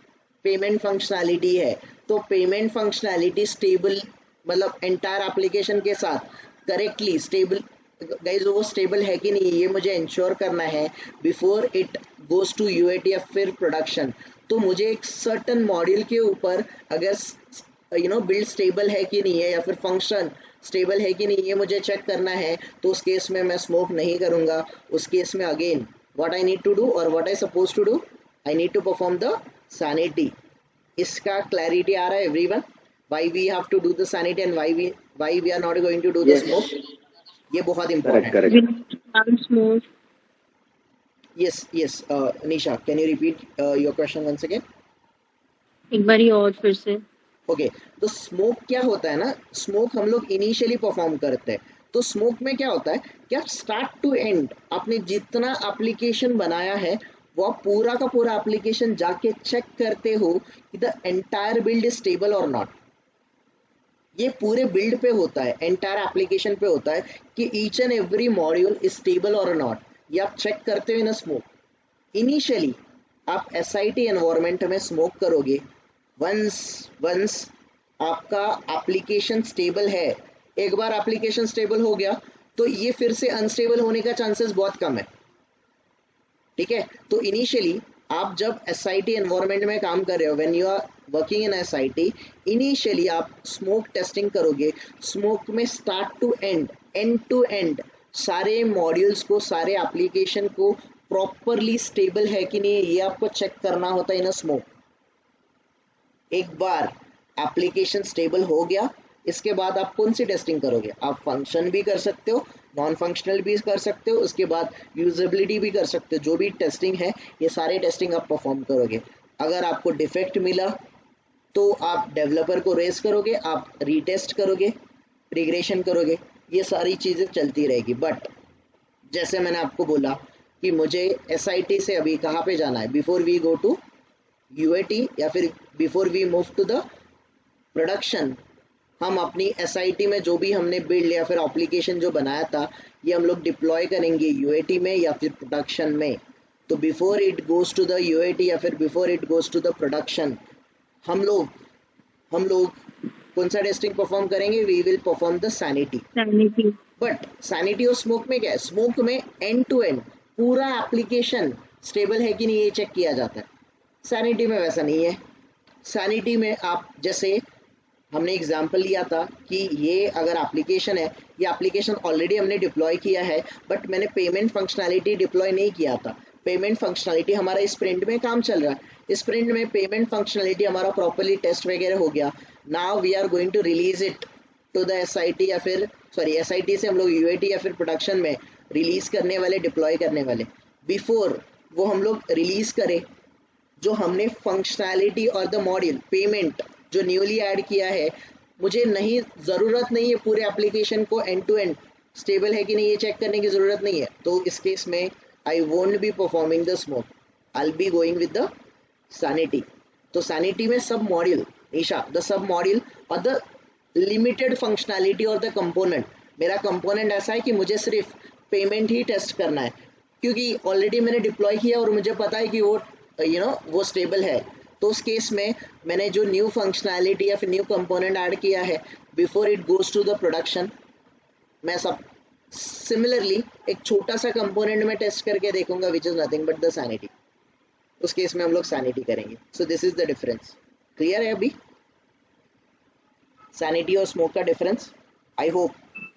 पेमेंट फंक्शनैलिटी है। तो पेमेंट फंक्शनैलिटी स्टेबल मतलब एंटायर एप्लीकेशन के साथ करेक्टली स्टेबल गाइज, वो स्टेबल है कि नहीं ये मुझे इंश्योर करना है before it goes to UAT या फिर प्रोडक्शन। तो मुझे एक सर्टन मॉड्यूल के ऊपर अगर बिल्ड स्टेबल है कि नहीं है या फिर फंक्शन स्टेबल है कि नहीं ये मुझे चेक करना है, तो उस केस में मैं स्मोक नहीं करूँगा। उस केस में again what I need to do और what I suppose to do, I need to perform the sanity. इसका क्लैरिटी आ रहा है everyone? Why we have to do the sanity and why we are not going to do the Yes. Smoke, ये बहुत Correct, important है। We correct. need to count more. Yes, Nisha, can you repeat your question once again? एक बारी और फिर से. Okay, तो smoke क्या होता है ना, स्मोक हम लोग इनिशियली परफॉर्म करते हैं। तो स्मोक में क्या होता है कि आप स्टार्ट टू एंड आपने जितना एप्लीकेशन बनाया है वो आप पूरा का पूरा एप्लीकेशन जाके चेक करते हो कि the entire build is stable और नॉट। ये पूरे बिल्ड पे होता है, एंटायर एप्लीकेशन पे होता है कि each and every module is stable और नॉट, ये आप चेक करते हो ना स्मोक। इनिशियली आप SIT एनवायरनमेंट में स्मोक करोगे, वंस आपका एप्लीकेशन स्टेबल है, एक बार एप्लीकेशन स्टेबल हो गया तो ये फिर से अनस्टेबल होने का चांसेस बहुत कम है, ठीक है। तो इनिशियली आप जब SIT एनवायरनमेंट में काम कर रहे हो, when you are working in SIT, initially आप स्मोक टेस्टिंग करोगे। स्मोक में start to end, end to end सारे मॉड्यूल्स को, सारे एप्लीकेशन को प्रॉपरली स्टेबल है कि नहीं ये आपको चेक करना होता है इन स्मोक। एक बार एप्लीकेशन स्टेबल हो गया, इसके बाद आप कौन सी टेस्टिंग करोगे? आप फंक्शन भी कर सकते हो, नॉन फंक्शनल भी कर सकते हो, उसके बाद यूजेबिलिटी भी कर सकते हो। जो भी टेस्टिंग है ये सारे टेस्टिंग आप परफॉर्म करोगे। अगर आपको डिफेक्ट मिला तो आप डेवलपर को रेज करोगे, आप रीटेस्ट करोगे, रिग्रेशन करोगे, ये सारी चीज़ें चलती रहेगी। बट जैसे मैंने आपको बोला कि मुझे SIT से अभी कहाँ पे जाना है, before we go to UAT या फिर before we move to the production, हम अपनी SIT में जो भी हमने बिल्ड या फिर एप्लीकेशन जो बनाया था ये हम लोग डिप्लॉय करेंगे UAT में या फिर प्रोडक्शन में। तो before it goes to the UAT या फिर before it goes to the production हम लोग कौन सा टेस्टिंग परफॉर्म करेंगे? We will perform the sanity. Sanity. But sanity और स्मोक में क्या है? स्मोक में एंड टू एंड पूरा एप्लीकेशन स्टेबल है कि नहीं ये चेक किया जाता है। सैनिटी में वैसा नहीं है। सैनिटी में आप जैसे हमने एग्जाम्पल लिया था कि ये अगर एप्लीकेशन है, ये एप्लीकेशन ऑलरेडी हमने डिप्लॉय किया है बट मैंने पेमेंट फंक्शनैलिटी डिप्लॉय नहीं किया था। पेमेंट फंक्शनैलिटी हमारा इस स्प्रिंट में काम चल रहा है, इस स्प्रिंट में पेमेंट फंक्शनैलिटी हमारा प्रॉपरली टेस्ट वगैरह हो गया। Now we are going to release it to the SIT या फिर SIT से हम लोग UAT या फिर प्रोडक्शन में रिलीज करने वाले, डिप्लॉय करने वाले। बिफोर वो हम लोग रिलीज करें, जो हमने फंक्शनैलिटी और द मॉड्यूल पेमेंट जो न्यूली ऐड किया है मुझे नहीं ज़रूरत नहीं है पूरे एप्लीकेशन को एंड टू एंड स्टेबल है कि नहीं ये चेक करने की ज़रूरत नहीं है, तो इस केस में I won't be performing the smoke, I be going with the sanity. तो सैनिटी में सब मॉड्यूल ईशा द सब मॉड्यूल और द लिमिटेड फंक्शनैलिटी और द कंपोनेंट, मेरा कंपोनेंट ऐसा है कि मुझे सिर्फ पेमेंट ही टेस्ट करना है, क्योंकि ऑलरेडी मैंने डिप्लॉय किया और मुझे पता है कि वो वो स्टेबल है। तो उस केस में मैंने जो न्यू फंक्शनैलिटी या फिर न्यू कंपोनेंट ऐड किया है before it goes to the production, मैं सब सिमिलरली एक छोटा सा कंपोनेंट में टेस्ट करके देखूंगा विच is nothing but the sanity. उस केस में हम लोग सैनिटी करेंगे। सो this is the difference. Clear है अभी सैनिटी और स्मोक का डिफरेंस? आई होप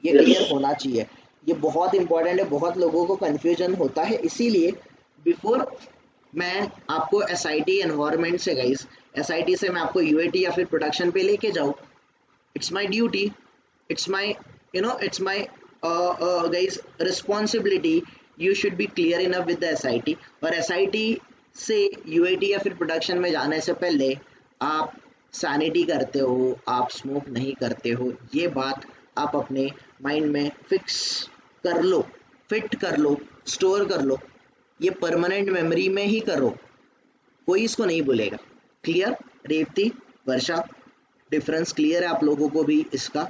ये क्लियर होना चाहिए, ये बहुत इंपॉर्टेंट है, बहुत लोगों को कन्फ्यूजन होता है। इसीलिए बिफोर मैं आपको एसआईटी एनवायरनमेंट से गाइस, एसआईटी से मैं आपको यूएटी या फिर प्रोडक्शन पे लेके जाऊँ, it's my duty, it's my it's my guys responsibility, you should be clear enough with the SIT. और एसआईटी से यूएटी या फिर प्रोडक्शन में जाने से पहले आप सैनिटी करते हो, आप स्मोक नहीं करते हो, ये बात आप अपने माइंड में फिक्स कर लो, फिट कर लो, स्टोर कर लो, ये परमानेंट मेमोरी में ही करो, कोई इसको नहीं भूलेगा। क्लियर रेवती, वर्षा, डिफरेंस क्लियर है आप लोगों को भी इसका?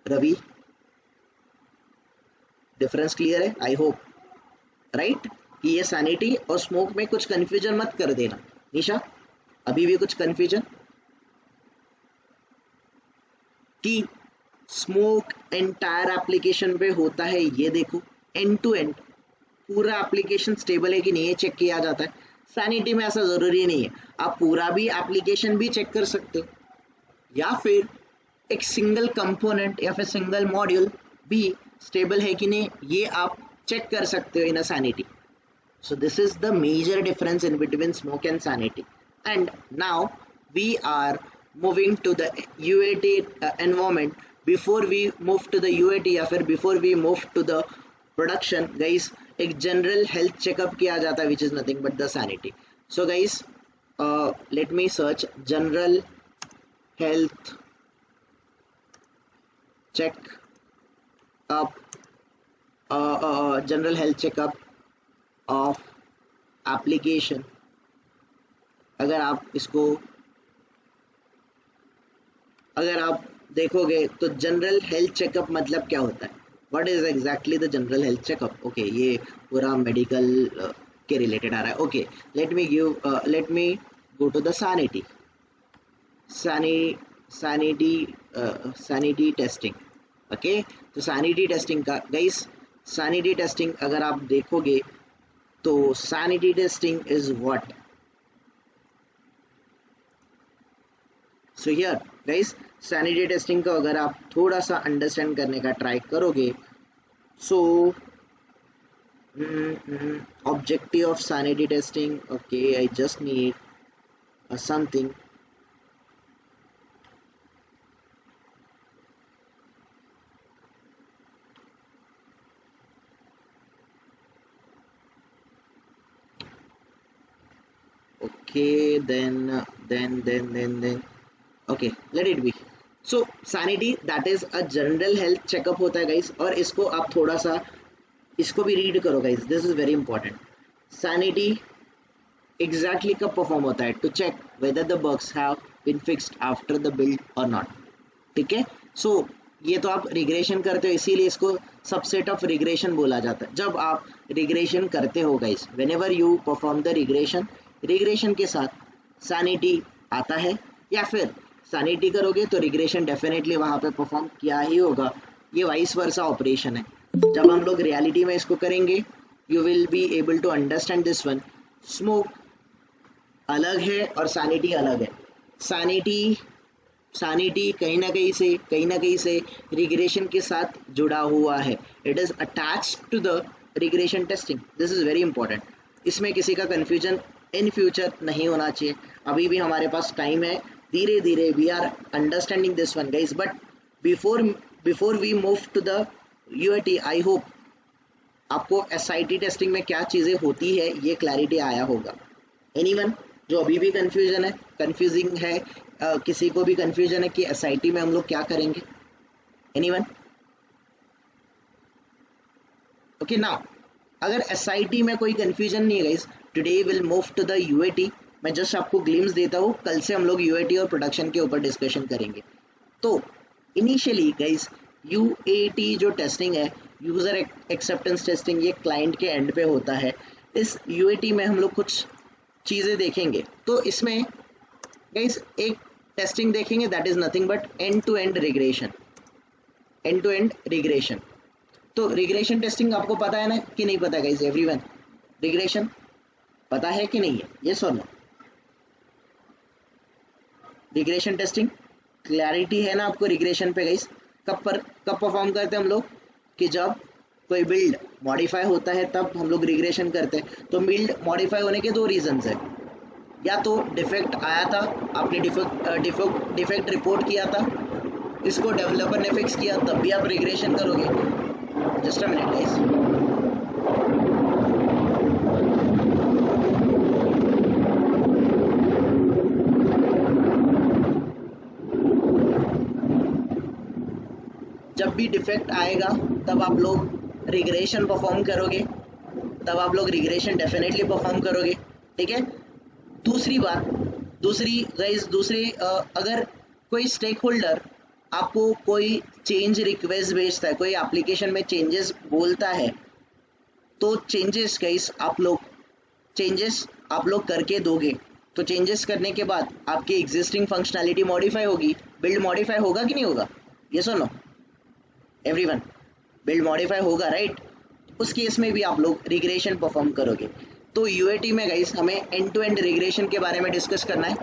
रवि, डिफरेंस क्लियर है आई होप, राइट? कि ये सैनिटी और स्मोक में कुछ कंफ्यूजन मत कर देना। निशा, अभी भी कुछ कंफ्यूजन? कि स्मोक एंटायर एप्लीकेशन पे होता है, ये देखो एंड टू एंड पूरा एप्लीकेशन स्टेबल है कि नहीं ये चेक किया जाता है। सैनिटी में ऐसा ज़रूरी नहीं है, आप पूरा भी एप्लीकेशन भी चेक कर सकते हो, या फिर एक सिंगल कंपोनेंट या फिर सिंगल मॉड्यूल भी स्टेबल है कि नहीं ये आप चेक कर सकते हो इन अ sanity. So this is the major difference in between smoke and sanity. And now we are moving to the UAT environment. Before we move to the UAT या फिर before we move to the production, guys, एक general health checkup किया जाता है which is nothing but the sanity. So guys, let me search general health checkup, general health checkup of application. अगर आप देखोगे तो जनरल हेल्थ चेकअप मतलब क्या होता है, what is exactly the general health checkup? Okay, ये पूरा मेडिकल के रिलेटेड आ रहा है। Okay, let me go to the sanity testing. Okay, तो सैनिटी टेस्टिंग का गाइस, सैनिटी टेस्टिंग अगर आप देखोगे तो sanity testing is what? So here guys, sanity testing का अगर आप थोड़ा सा अंडरस्टैंड करने का ट्राई करोगे, so objective of sanity testing, okay, I just need something. Okay, then okay, let it be. So sanity that is a general health checkup होता है guys, और इसको आप थोड़ा सा इसको भी रीड करो guys, this is very important. Sanity exactly कब परफॉर्म होता है? To check whether the bugs have been fixed after the build or not. ठीक है, सो ये तो आप रिग्रेशन करते हो, इसीलिए इसको सबसेट ऑफ रिग्रेशन बोला जाता है। जब आप रिग्रेशन करते हो guys, whenever you perform the regression के साथ सैनिटी आता है, या फिर सैनिटी करोगे तो रिग्रेशन डेफिनेटली वहाँ पे परफॉर्म किया ही होगा। ये वाइस वर्सा ऑपरेशन है। जब हम लोग रियलिटी में इसको करेंगे, you will be able to understand this one. Smoke अलग है और सैनिटी अलग है। सैनिटी कहीं ना कहीं से रिग्रेशन के साथ जुड़ा हुआ है। It is attached to the regression testing. This is very important. इसमें किसी का कन्फ्यूजन इन फ्यूचर नहीं होना चाहिए। अभी भी हमारे पास टाइम है, धीरे धीरे we are understanding this one guys. But before we move to the UAT, I hope आपको एसआईटी टेस्टिंग में क्या चीज़ें होती है ये क्लैरिटी आया होगा। एनीवन जो अभी भी कंफ्यूजिंग है किसी को भी कंफ्यूजन है कि एसआईटी में हम लोग क्या करेंगे? एनीवन? ओके नाउ, अगर एसआईटी में कोई कंफ्यूजन नहीं है guys, today will move to the UAT. मैं जस्ट आपको ग्लिम्स देता हूँ, कल से हम लोग यूएटी और प्रोडक्शन के ऊपर डिस्कशन करेंगे। तो इनिशियली गाइस यूएटी जो टेस्टिंग है, यूज़र एक्सेप्टेंस टेस्टिंग, ये क्लाइंट के एंड पे होता है। इस यूएटी में हम लोग कुछ चीज़ें देखेंगे। तो इसमें गाइस एक टेस्टिंग देखेंगे, that is nothing but end to end regression. End to end regression, तो रिग्रेशन टेस्टिंग आपको पता है ना कि नहीं पता गाइस? एवरीवन, रिग्रेशन पता है कि नहीं है? यस और नो? रिग्रेशन टेस्टिंग क्लैरिटी है ना आपको रिग्रेशन पे गाइस? कब परफॉर्म करते हैं हम लोग? कि जब कोई बिल्ड मॉडिफाई होता है तब हम लोग रिग्रेशन करते हैं। तो बिल्ड मॉडिफाई होने के दो रीजंस है, या तो डिफेक्ट आया था, आपने डिफेक्ट रिपोर्ट किया था, इसको डेवलपर ने फिक्स किया, तब भी आप रिग्रेशन करोगे। Just a minute guys. जब भी डिफेक्ट आएगा तब आप लोग रिग्रेशन परफॉर्म करोगे, तब आप लोग रिग्रेशन डेफिनेटली परफॉर्म करोगे, ठीक है? दूसरी बात, दूसरी अगर कोई स्टेक होल्डर आपको कोई चेंज रिक्वेस्ट भेजता है, कोई एप्लीकेशन में चेंजेस बोलता है, तो चेंजेस गाइस आप लोग करके दोगे। तो चेंजेस करने के बाद आपकी एग्जिस्टिंग फंक्शनैलिटी मॉडिफाई होगी, बिल्ड मॉडिफाई होगा कि नहीं होगा? यस और नो एवरीवन? बिल्ड मॉडिफाई होगा, राइट? उस केस में भी आप लोग रिग्रेशन परफॉर्म करोगे। तो यूएटी में गाइस हमें एंड टू एंड रिग्रेशन के बारे में डिस्कस करना है।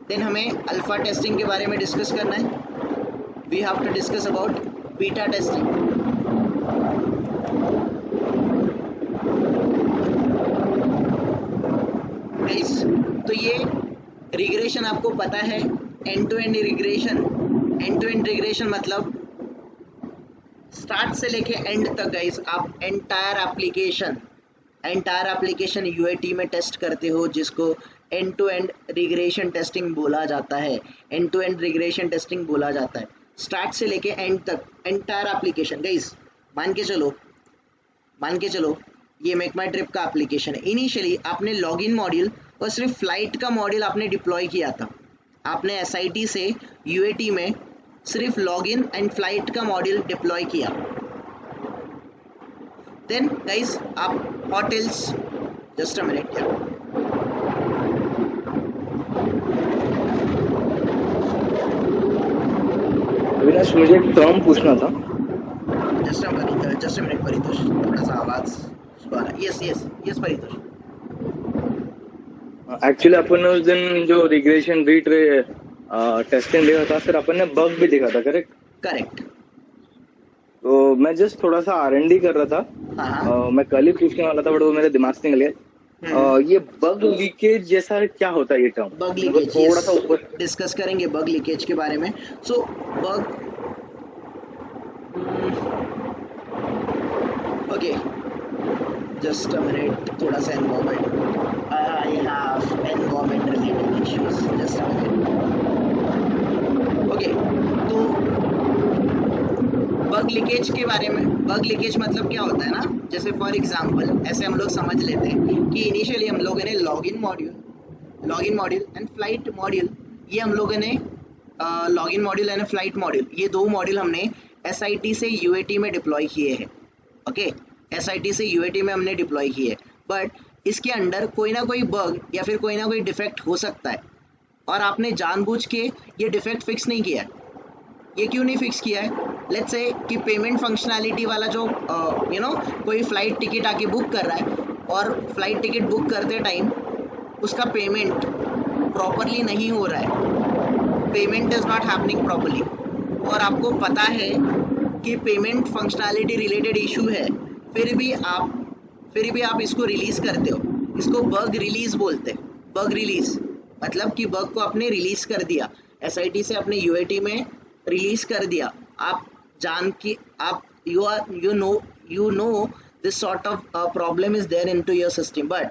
देन हमें अल्फा टेस्टिंग के बारे में डिस्कस करना है। We have to discuss about beta testing. Guys तो ये रिग्रेशन आपको पता है, एंड टू एंड रिग्रेशन मतलब स्टार्ट से लेके एंड तक गाइस आप एंटायर एप्लीकेशन यूएटी में टेस्ट करते हो, जिसको end to end regression testing बोला जाता है। End to end regression testing बोला जाता है स्टार्ट से लेके एंड तक एंटायर एप्लीकेशन। गाइस मान के चलो ये मेक माई ट्रिप का एप्लीकेशन है। इनिशियली आपने लॉगिन मॉड्यूल और सिर्फ फ्लाइट का मॉड्यूल आपने डिप्लॉय किया था। आपने एसआईटी से यूएटी में सिर्फ लॉगिन एंड फ्लाइट का मॉड्यूल डिप्लॉय किया। देन गाइस आप होटल्स, जस्ट अ मिनट यार, अविनाश मुझे एक टर्म पूछना था। जस्ट अ मिनट परितोष, थोड़ा सा आवाज यस परितोष। एक्चुअली अपन ने उस दिन जो रिग्रेशन टेस्टिंग देखा था, फिर अपन ने बग भी देखा था, करेक्ट। तो मैं जस्ट थोड़ा सा R&D कर रहा था। मैं कल ही पूछने वाला था बट वो मेरे दिमाग से निकल गया। ये बग लीकेज जैसा क्या होता है ये टर्म? बग लीकेज थोड़ा सा ऊपर डिस्कस करेंगे बग लीकेज के बारे में। So bug, okay just a minute, थोड़ा सा environment, I have environment related issues, just a minute. Okay तो बग लीकेज के बारे में, बग लीकेज मतलब क्या होता है ना, जैसे फॉर एग्जांपल ऐसे हम लोग समझ लेते हैं कि इनिशियली हम लोगों ने login module and flight module, ये हम लोगों ने login module and flight module, ये दो मॉड्यूल हमने एसआईटी से यूएटी में डिप्लॉय किए हैं। ओके एसआईटी से यूएटी में हमने डिप्लॉय किए है, बट इसके अंडर कोई ना कोई बग या फिर कोई ना कोई डिफेक्ट हो सकता है, और आपने जानबूझ के ये डिफेक्ट फिक्स नहीं किया है। ये क्यों नहीं फिक्स किया है? लेट्स से कि पेमेंट फंक्शनैलिटी वाला जो कोई फ्लाइट टिकट आके बुक कर रहा है, और फ्लाइट टिकट बुक करते टाइम उसका पेमेंट प्रॉपरली नहीं हो रहा है, payment is not happening properly, और आपको पता है कि पेमेंट फंक्शनैलिटी रिलेटेड इशू है, फिर भी आप इसको रिलीज करते हो। इसको बग रिलीज बोलते हैं। बग रिलीज मतलब कि बग को आपने रिलीज कर दिया, एसआईटी से अपने यूएटी में रिलीज कर दिया। आप जान कि आप you know this sort of problem is there into your system, but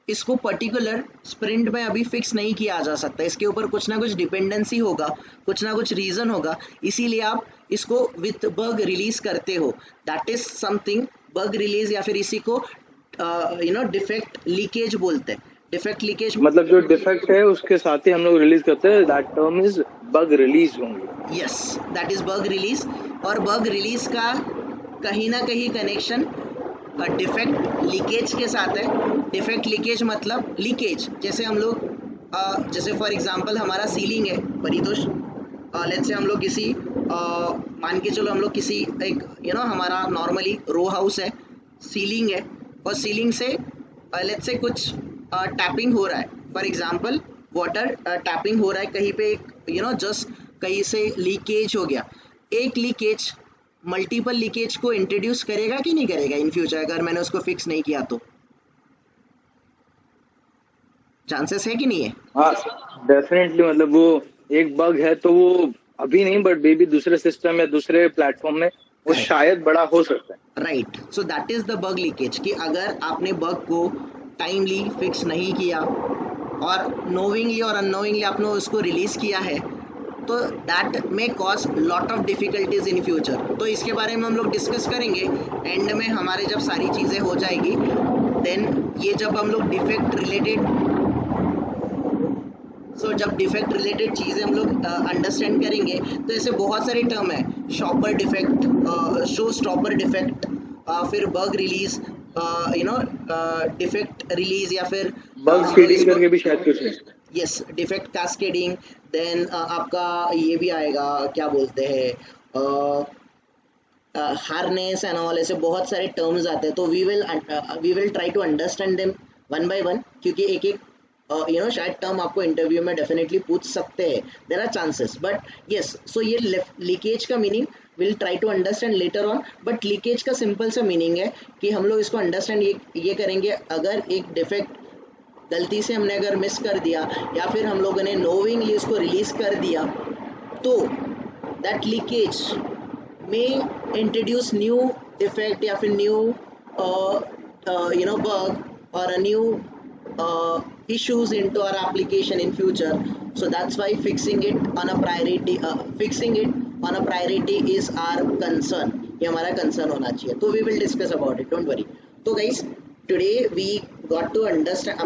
इसको पर्टिकुलर स्प्रिंट में अभी फिक्स नहीं किया जा सकता, इसके ऊपर कुछ ना कुछ डिपेंडेंसी होगा, कुछ ना कुछ रीज़न होगा, इसीलिए आप इसको विथ बग रिलीज करते हो, that is something bug release, या फिर इसी को डिफेक्ट लीकेज बोलते हैं। डिफेक्ट लीकेज मतलब जो डिफेक्ट है उसके साथ ही हम लोग रिलीज करते हैं, that term is bug release होंगे। Yes, that is bug release. और बग रिलीज का कहीं ना कहीं कनेक्शन डिफेक्ट लीकेज के साथ है। डिफेक्ट लीकेज मतलब लीकेज, जैसे हम लोग जैसे फॉर एग्जांपल हमारा सीलिंग है परितोष, लेट्स से हम लोग किसी मान के चलो हम लोग किसी एक हमारा नॉर्मली रो हाउस है, सीलिंग है, और सीलिंग से लेट्स से कुछ टैपिंग हो रहा है, फॉर एग्जांपल वाटर टैपिंग हो रहा है कहीं पे, एक जस्ट कहीं से लीकेज हो गया। एक लीकेज मल्टीपल लीकेज को इंट्रोड्यूस करेगा कि नहीं करेगा इन फ्यूचर, अगर मैंने उसको फिक्स नहीं किया तो? चांसेस है कि नहीं है? हाँ डेफिनेटली, मतलब वो एक बग है तो वो अभी नहीं, बट बेबी दूसरे सिस्टम या दूसरे प्लेटफॉर्म में वो शायद बड़ा हो सकता है। Right, so that is the bug leakage, कि अगर आपने बग को टाइमली फिक्स नहीं किया और नोविंगली और अननोविंगली आपने उसको रिलीज किया है, तो that may cause lot of difficulties in future. तो इसके बारे में हम लोग डिस्कस करेंगे एंड में, हमारे जब सारी चीज़ें हो जाएगी देन ये जब हम लोग डिफेक्ट रिलेटेड जब डिफेक्ट रिलेटेड चीज़ें हम लोग अंडरस्टैंड करेंगे, तो ऐसे बहुत सारे टर्म है, shopper defect, show stopper defect, फिर बग रिलीज, डिफेक्ट रिलीज, या फिर बग सीडिंग करके भी शायद कुछ है। यस, डिफेक्ट कैस्केडिंग, देन आपका ये भी आएगा, क्या बोलते हैं, हार्नेस एंड ऑल, ऐसे बहुत सारे टर्म्स आते हैं। तो we will try to understand them one by one, क्योंकि एक एक शायद टर्म आपको इंटरव्यू में डेफिनेटली पूछ सकते हैं, there are chances, but yes. So ये लीकेज का meaning will try to understand later on, but leakage का सिंपल सा मीनिंग है कि हम लोग इसको अंडरस्टैंड ये करेंगे, अगर एक डिफेक्ट गलती से हमने अगर मिस कर दिया या फिर हम लोगों ने नोविंगली इसको रिलीज कर दिया, तो दैट लीकेज में इंट्रोड्यूस न्यू डिफेक्ट या फिर new bug or a new issues into our application in future. So that's why fixing it on a priority is our concern. ये हमारा concern होना चाहिए, तो we will discuss about it, don't worry. तो guys today we got to understand,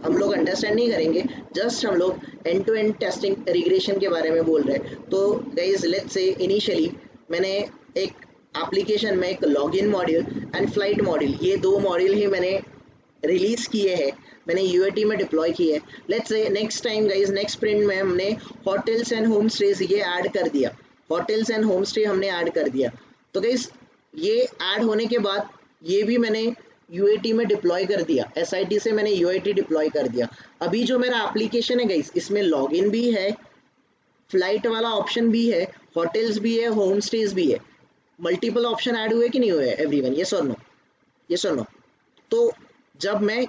हम लोग understand नहीं करेंगे, just हम लोग end to end testing regression के बारे में बोल रहे हैं। तो guys let's say initially मैंने एक एप्लीकेशन में एक login module and flight module, ये दो मॉड्यूल ही मैंने रिलीज किए हैं, मैंने यूएटी में डिप्लॉय किए हैं। Let's say next time guys, next sprint में हमने होटल्स एंड होम स्टेज ये ऐड कर दिया, होटल्स एंड होम स्टे हमने ऐड कर दिया। तो गाइस ये ऐड होने के बाद ये भी मैंने यूएटी में डिप्लॉय कर दिया, एसआईटी से मैंने यूएटी डिप्लॉय कर दिया। अभी जो मेरा एप्लीकेशन है गाइस, इसमें लॉगिन भी है, फ्लाइट वाला ऑप्शन भी है, होटल्स भी है, होम स्टेज भी है। मल्टीपल ऑप्शन ऐड हुए कि नहीं हुए एवरीवन? यस और नो? यस और नो? तो जब मैं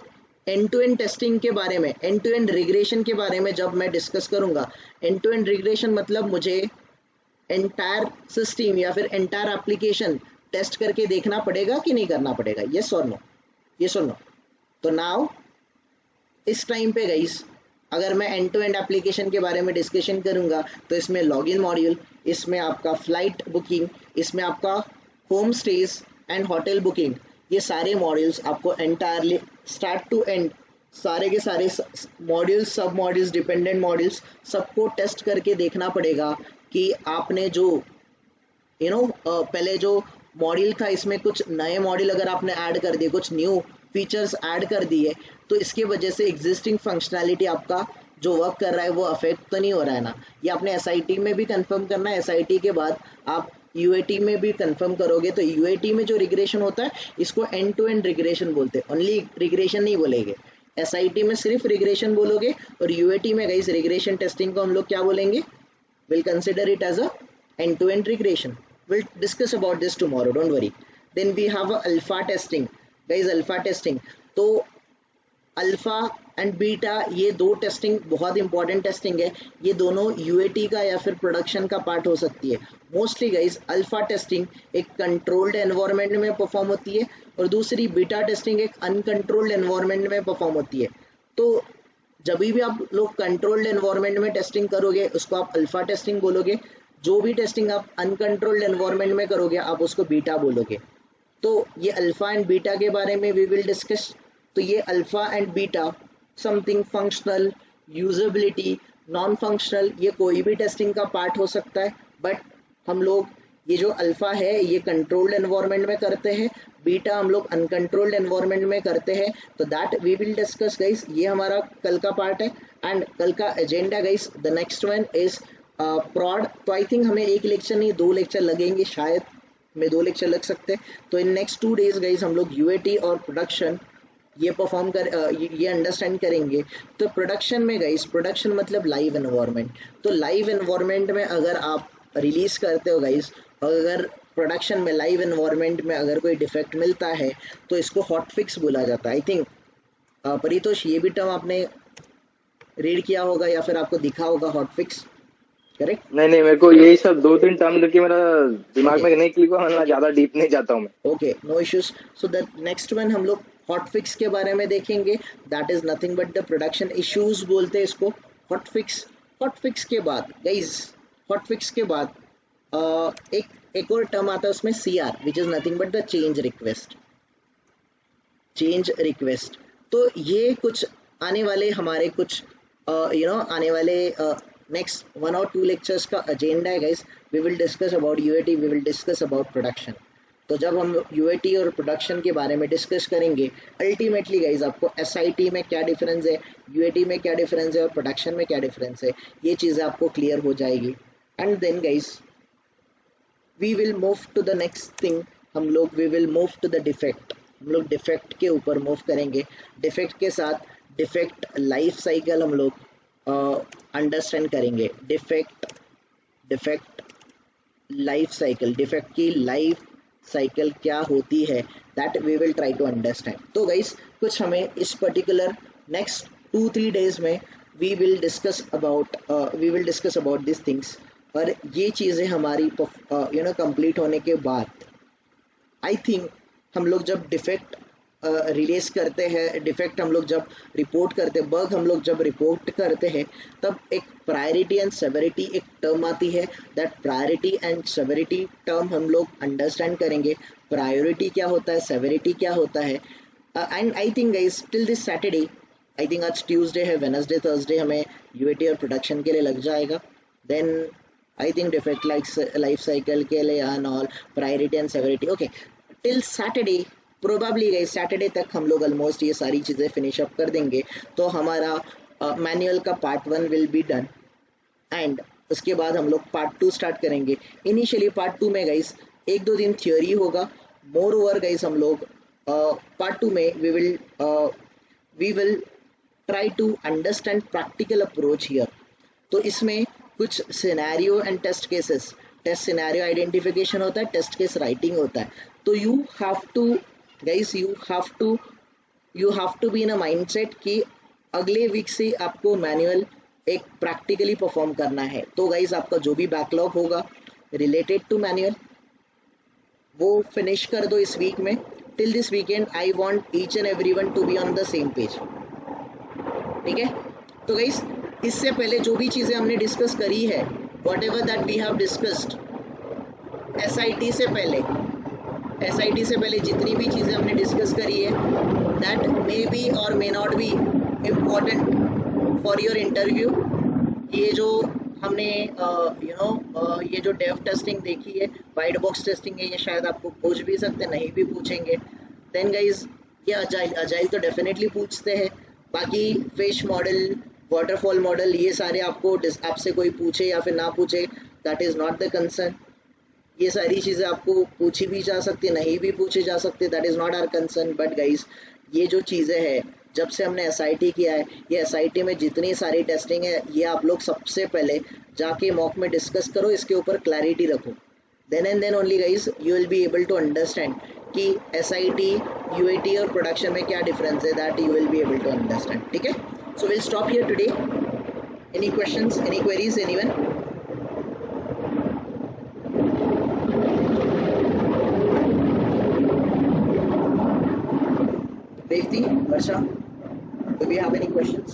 एंड टू एंड टेस्टिंग के बारे में, एंड टू एंड रिग्रेशन के बारे में जब मैं डिस्कस करूंगा, एंड टू एंड रिग्रेशन मतलब मुझे एंटायर सिस्टम या फिर एंटायर एप्लीकेशन टेस्ट करके देखना पड़ेगा कि नहीं करना पड़ेगा? यस और नो? यस और नो? तो नाउ इस टाइम पे गाइस, अगर मैं एंड टू एंड एप्लीकेशन के बारे में डिस्कशन करूंगा, तो इसमें लॉगिन मॉड्यूल, इसमें आपका फ्लाइट बुकिंग, इसमें आपका home stage and hotel booking, ये सारे मॉड्यूल्स आपको एंटायरली स्टार्ट टू एंड सारे के सारे मॉड्यूल्स, सब मॉड्यूल्स, डिपेंडेंट मॉड्यूल्स, सबको टेस्ट करके देखना पड़ेगा कि आपने जो पहले जो मॉड्यूल था इसमें कुछ नए मॉड्यूल अगर आपने ऐड कर दिए, कुछ न्यू फीचर्स ऐड कर दिए, तो इसके वजह से एग्जिस्टिंग फंक्शनैलिटी आपका जो वर्क कर रहा है वो अफेक्ट तो नहीं हो रहा है ना। ये आपने एसआईटी में भी कंफर्म करना है, एसआईटी के बाद आप यूएटी में भी कंफर्म करोगे। तो यूएटी में जो रिग्रेशन होता है इसको एंड टू एंड रिग्रेशन बोलते हैं, ओनली रिग्रेशन नहीं बोलेंगे। एसआईटी में सिर्फ रिग्रेशन बोलोगे, और यूएटी में गाइस रिग्रेशन टेस्टिंग को हम लोग क्या बोलेंगे? Will consider it as a end to end regression. Will discuss about this tomorrow, don't worry. Then we have alpha testing guys, alpha testing. तो अल्फा एंड बीटा ये दो testing बहुत important testing है, ये दोनों यूएटी का या फिर प्रोडक्शन का पार्ट हो सकती है। मोस्टली गाइस अल्फा टेस्टिंग एक कंट्रोल्ड एनवायरनमेंट में परफॉर्म होती है और दूसरी बीटा टेस्टिंग एक अनकंट्रोल्ड एनवायरनमेंट में परफॉर्म होती है। तो जब भी आप लोग कंट्रोल्ड एनवायरनमेंट में टेस्टिंग करोगे उसको आप अल्फा टेस्टिंग बोलोगे, जो भी टेस्टिंग आप अनकंट्रोल्ड एनवायरनमेंट में करोगे आप उसको बीटा बोलोगे। तो ये अल्फा एंड बीटा के बारे में वी विल डिस्कस। तो ये alpha and beta something functional, usability, non functional, ये कोई भी टेस्टिंग का पार्ट हो सकता है, बट हम लोग ये जो अल्फा है ये कंट्रोल्ड एनवायरनमेंट में करते हैं, बीटा हम लोग अनकंट्रोल्ड एनवायरनमेंट में करते हैं। तो that we will discuss guys, ये हमारा कल का पार्ट है एंड कल का agenda guys. The next one is prod. तो आई थिंक हमें एक लेक्चर नहीं 2 लेक्चर लगेंगे, शायद में 2 लेक्चर लग सकते हैं। तो इन नेक्स्ट 2 डेज गाइस हम लोग यूएटी और प्रोडक्शन ये परफॉर्म कर ये अंडरस्टैंड करेंगे। तो प्रोडक्शन में गाइस, प्रोडक्शन मतलब लाइव एनवायरनमेंट। तो लाइव एनवायरनमेंट में अगर आप रिलीज करते हो गाइस, अगर प्रोडक्शन में लाइव एनवायरनमेंट में अगर कोई डिफेक्ट मिलता है तो इसको हॉट फिक्स बोला जाता है। आई थिंक परितोष ये भी टर्म आपने रीड किया होगा या फिर आपको दिखा होगा, हॉट फिक्स, करेक्ट? नहीं, मेरे को यही सब 2-3 टर्म लेके मेरा दिमाग में नहीं क्लिक हुआ, वरना ज्यादा डीप नहीं जाता हूँ मैं। Okay, no issues. So the next one हम लोग हॉट फिक्स के बारे में देखेंगे। That is nothing but the production issues बोलते हैं इसको, हॉट फिक्स। हॉट फिक्स के बाद गाइस, हॉट फिक्स के बाद एक और टर्म आता है उसमें CR, which is nothing but the change request. Change request, तो ये कुछ आने वाले हमारे कुछ आने वाले नेक्स्ट 1 और 2 लेक्चर्स का एजेंडा है guys. We will discuss about UAT, we will discuss about production. तो जब हम यूएटी और प्रोडक्शन के बारे में डिस्कस करेंगे, अल्टीमेटली गाइज आपको एसआईटी में क्या डिफरेंस है, यूएटी में क्या डिफरेंस है और प्रोडक्शन में क्या डिफरेंस है, ये चीज़ें आपको क्लियर हो जाएगी। And then guys we will move to the next thing, हम लोग we will move to the defect. हम लोग डिफेक्ट के ऊपर मूव करेंगे। डिफेक्ट के साथ डिफेक्ट लाइफ साइकिल हम लोग अंडरस्टैंड करेंगे। डिफेक्ट लाइफ साइकिल, डिफेक्ट की लाइफ साइकिल क्या होती है, that we will try to understand. तो गाइस कुछ हमें इस पर्टिकुलर नेक्स्ट 2-3 डेज में we will discuss about this things. और ये चीज़ें हमारी कंप्लीट होने के बाद आई थिंक हम लोग जब डिफेक्ट रिलीज करते हैं, डिफेक्ट हम लोग जब रिपोर्ट करते हैं, बग हम लोग जब रिपोर्ट करते हैं, तब एक प्रायोरिटी एंड सेवरिटी एक टर्म आती है। That priority and severity term हम लोग अंडरस्टैंड करेंगे। प्रायोरिटी क्या होता है, सेवरिटी क्या होता है। And I think guys till this Saturday, I think आज ट्यूसडे है, वेडनेसडे थर्सडे हमें यूएटी और प्रोडक्शन के लिए लग जाएगा। Then I think defect life cycle के लिए and all priority and severity. Okay, till Saturday probably guys, Saturday तक हम लोग ऑलमोस्ट ये सारी चीज़ें फिनिश अप कर देंगे। तो हमारा मैनुअल का part 1 will be done and उसके बाद हम लोग पार्ट 2 स्टार्ट करेंगे। इनिशियली पार्ट 2 में गाइस 1-2 दिन थ्योरी होगा। मोर ओवर गाइस हम लोग पार्ट 2 में we will try to understand practical approach here. तो इसमें कुछ scenario and test cases, test scenario identification होता है, टेस्ट केस राइटिंग होता है। तो you have to guys, you have to be in a mindset कि अगले वीक से आपको मैनुअल एक प्रैक्टिकली परफॉर्म करना है। तो गाइस आपका जो भी बैकलॉग होगा रिलेटेड टू मैनुअल वो फिनिश कर दो इस वीक में। Till this weekend I want each and everyone to be on the same page, ठीक है? तो गाइस इससे पहले जो भी चीज़ें हमने डिस्कस करी है, whatever that we have discussed SIT से पहले जितनी भी चीज़ें हमने डिस्कस करी है, दैट मे बी और may not be important for your interview. ये जो हमने ये जो डेव टेस्टिंग देखी है, वाइट बॉक्स टेस्टिंग है, ये शायद आपको पूछ भी सकते, नहीं भी पूछेंगे। देन गाइज ये अजाइल तो डेफिनेटली पूछते हैं। बाकी फिश मॉडल, वाटरफॉल मॉडल, ये सारे आपसे कोई पूछे या फिर ना पूछे, that is not the concern. ये सारी चीज़ें आपको पूछी भी जा सकती, नहीं भी पूछी जा सकती, that is not our concern. But guys ये जो चीज़ें हैं, जब से हमने एसआईटी किया है, ये एसआईटी में जितनी सारी टेस्टिंग है, ये आप लोग सबसे पहले जाके मॉक में डिस्कस करो, इसके ऊपर क्लैरिटी रखो। Then and then only guys you will be able to understand कि SIT, UAT और प्रोडक्शन में क्या डिफरेंस है, that you will be able to understand. ठीक है, so will stop here today. Any questions, any queries, anyone? Devti, Varsha, do we have any questions?